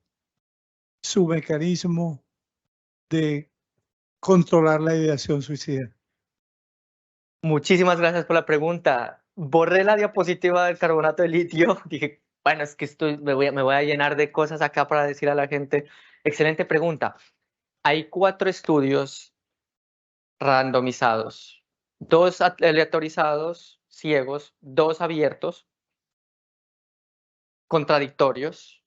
su mecanismo de controlar la ideación suicida. Muchísimas gracias por la pregunta. Borré la diapositiva del carbonato de litio. Dije, bueno, es que me voy a llenar de cosas acá para decir a la gente. Excelente pregunta. Hay 4 estudios randomizados, 2 aleatorizados, ciegos, 2 abiertos, contradictorios,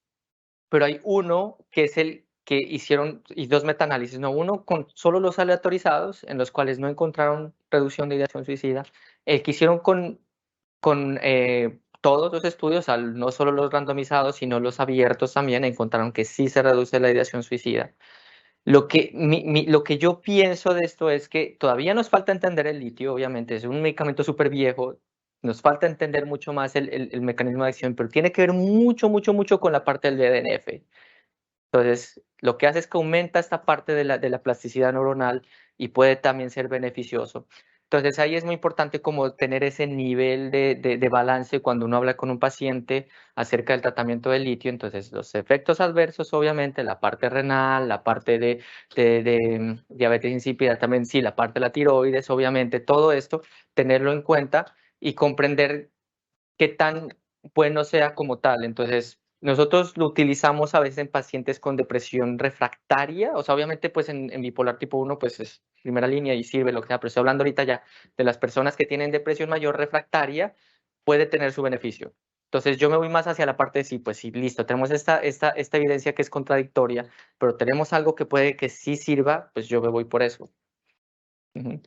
pero hay uno que es el que hicieron, y 2 metaanálisis, no, uno con solo los aleatorizados, en los cuales no encontraron reducción de ideación suicida, el que hicieron con todos los estudios, no solo los randomizados, sino los abiertos también, encontraron que sí se reduce la ideación suicida. Lo que yo pienso de esto es que todavía nos falta entender el litio, obviamente, es un medicamento súper viejo, nos falta entender mucho más el mecanismo de acción, pero tiene que ver mucho, mucho, mucho con la parte del BDNF. Entonces, lo que hace es que aumenta esta parte de la plasticidad neuronal y puede también ser beneficioso. Entonces, ahí es muy importante como tener ese nivel de balance cuando uno habla con un paciente acerca del tratamiento del litio. Entonces, los efectos adversos, obviamente, la parte renal, la parte de diabetes insípida, también sí, la parte de la tiroides, obviamente, todo esto, tenerlo en cuenta y comprender qué tan bueno sea como tal. Entonces, nosotros lo utilizamos a veces en pacientes con depresión refractaria, o sea, obviamente pues en bipolar tipo 1 pues es primera línea y sirve lo que sea, pero estoy hablando ahorita ya de las personas que tienen depresión mayor refractaria, puede tener su beneficio. Entonces yo me voy más hacia la parte de sí, pues sí, listo, tenemos esta evidencia que es contradictoria, pero tenemos algo que puede que sí sirva, pues yo me voy por eso. Ujú.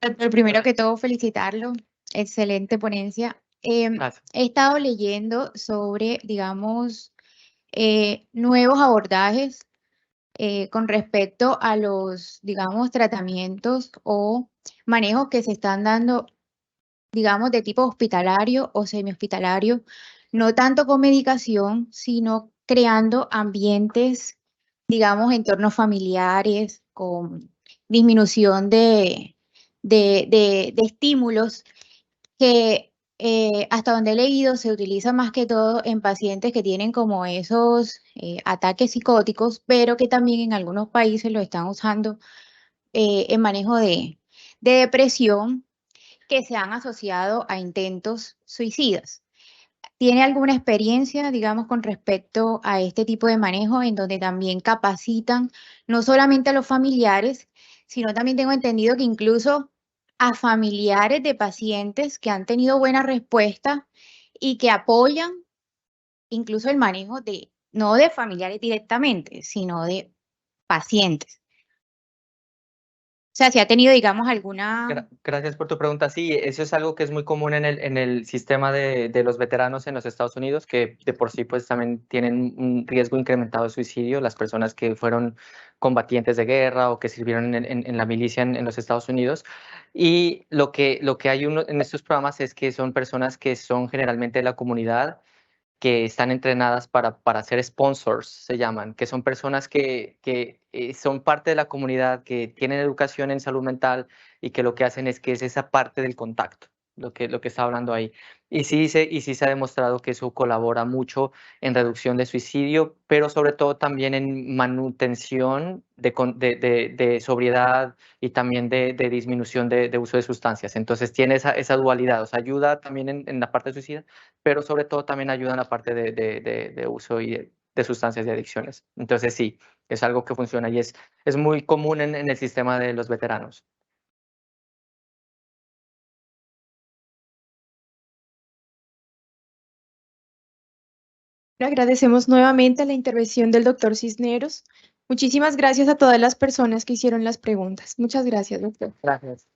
Doctor, primero que todo, felicitarlo. Excelente ponencia. Gracias. He estado leyendo sobre, digamos, nuevos abordajes con respecto a los, digamos, tratamientos o manejos que se están dando digamos, de tipo hospitalario o semi-hospitalario, no tanto con medicación, sino creando ambientes, digamos, entornos familiares, con disminución de estímulos que hasta donde he leído se utiliza más que todo en pacientes que tienen como esos ataques psicóticos, pero que también en algunos países lo están usando en manejo de depresión que se han asociado a intentos suicidas. ¿Tiene alguna experiencia, digamos, con respecto a este tipo de manejo en donde también capacitan no solamente a los familiares, sino también tengo entendido que incluso a familiares de pacientes que han tenido buena respuesta y que apoyan incluso el manejo de, no de familiares directamente, sino de pacientes? O sea, si ha tenido, digamos, alguna... Gracias por tu pregunta. Sí, eso es algo que es muy común en el sistema de los veteranos en los Estados Unidos, que de por sí pues también tienen un riesgo incrementado de suicidio, las personas que fueron combatientes de guerra o que sirvieron en la milicia en los Estados Unidos. Y lo que hay en estos programas es que son personas que son generalmente de la comunidad, que están entrenadas para ser sponsors, se llaman, que son personas que son parte de la comunidad, que tienen educación en salud mental y que lo que hacen es que es esa parte del contacto, lo que está hablando ahí. Y sí se ha demostrado que eso colabora mucho en reducción de suicidio, pero sobre todo también en manutención de sobriedad y también de disminución de uso de sustancias. Entonces tiene esa dualidad, o sea, ayuda también en la parte de suicida, pero sobre todo también ayuda en la parte de uso y de sustancias y adicciones. Entonces sí, es algo que funciona y es muy común en el sistema de los veteranos. Agradecemos nuevamente la intervención del doctor Cisneros. Muchísimas gracias a todas las personas que hicieron las preguntas. Muchas gracias, doctor. Gracias.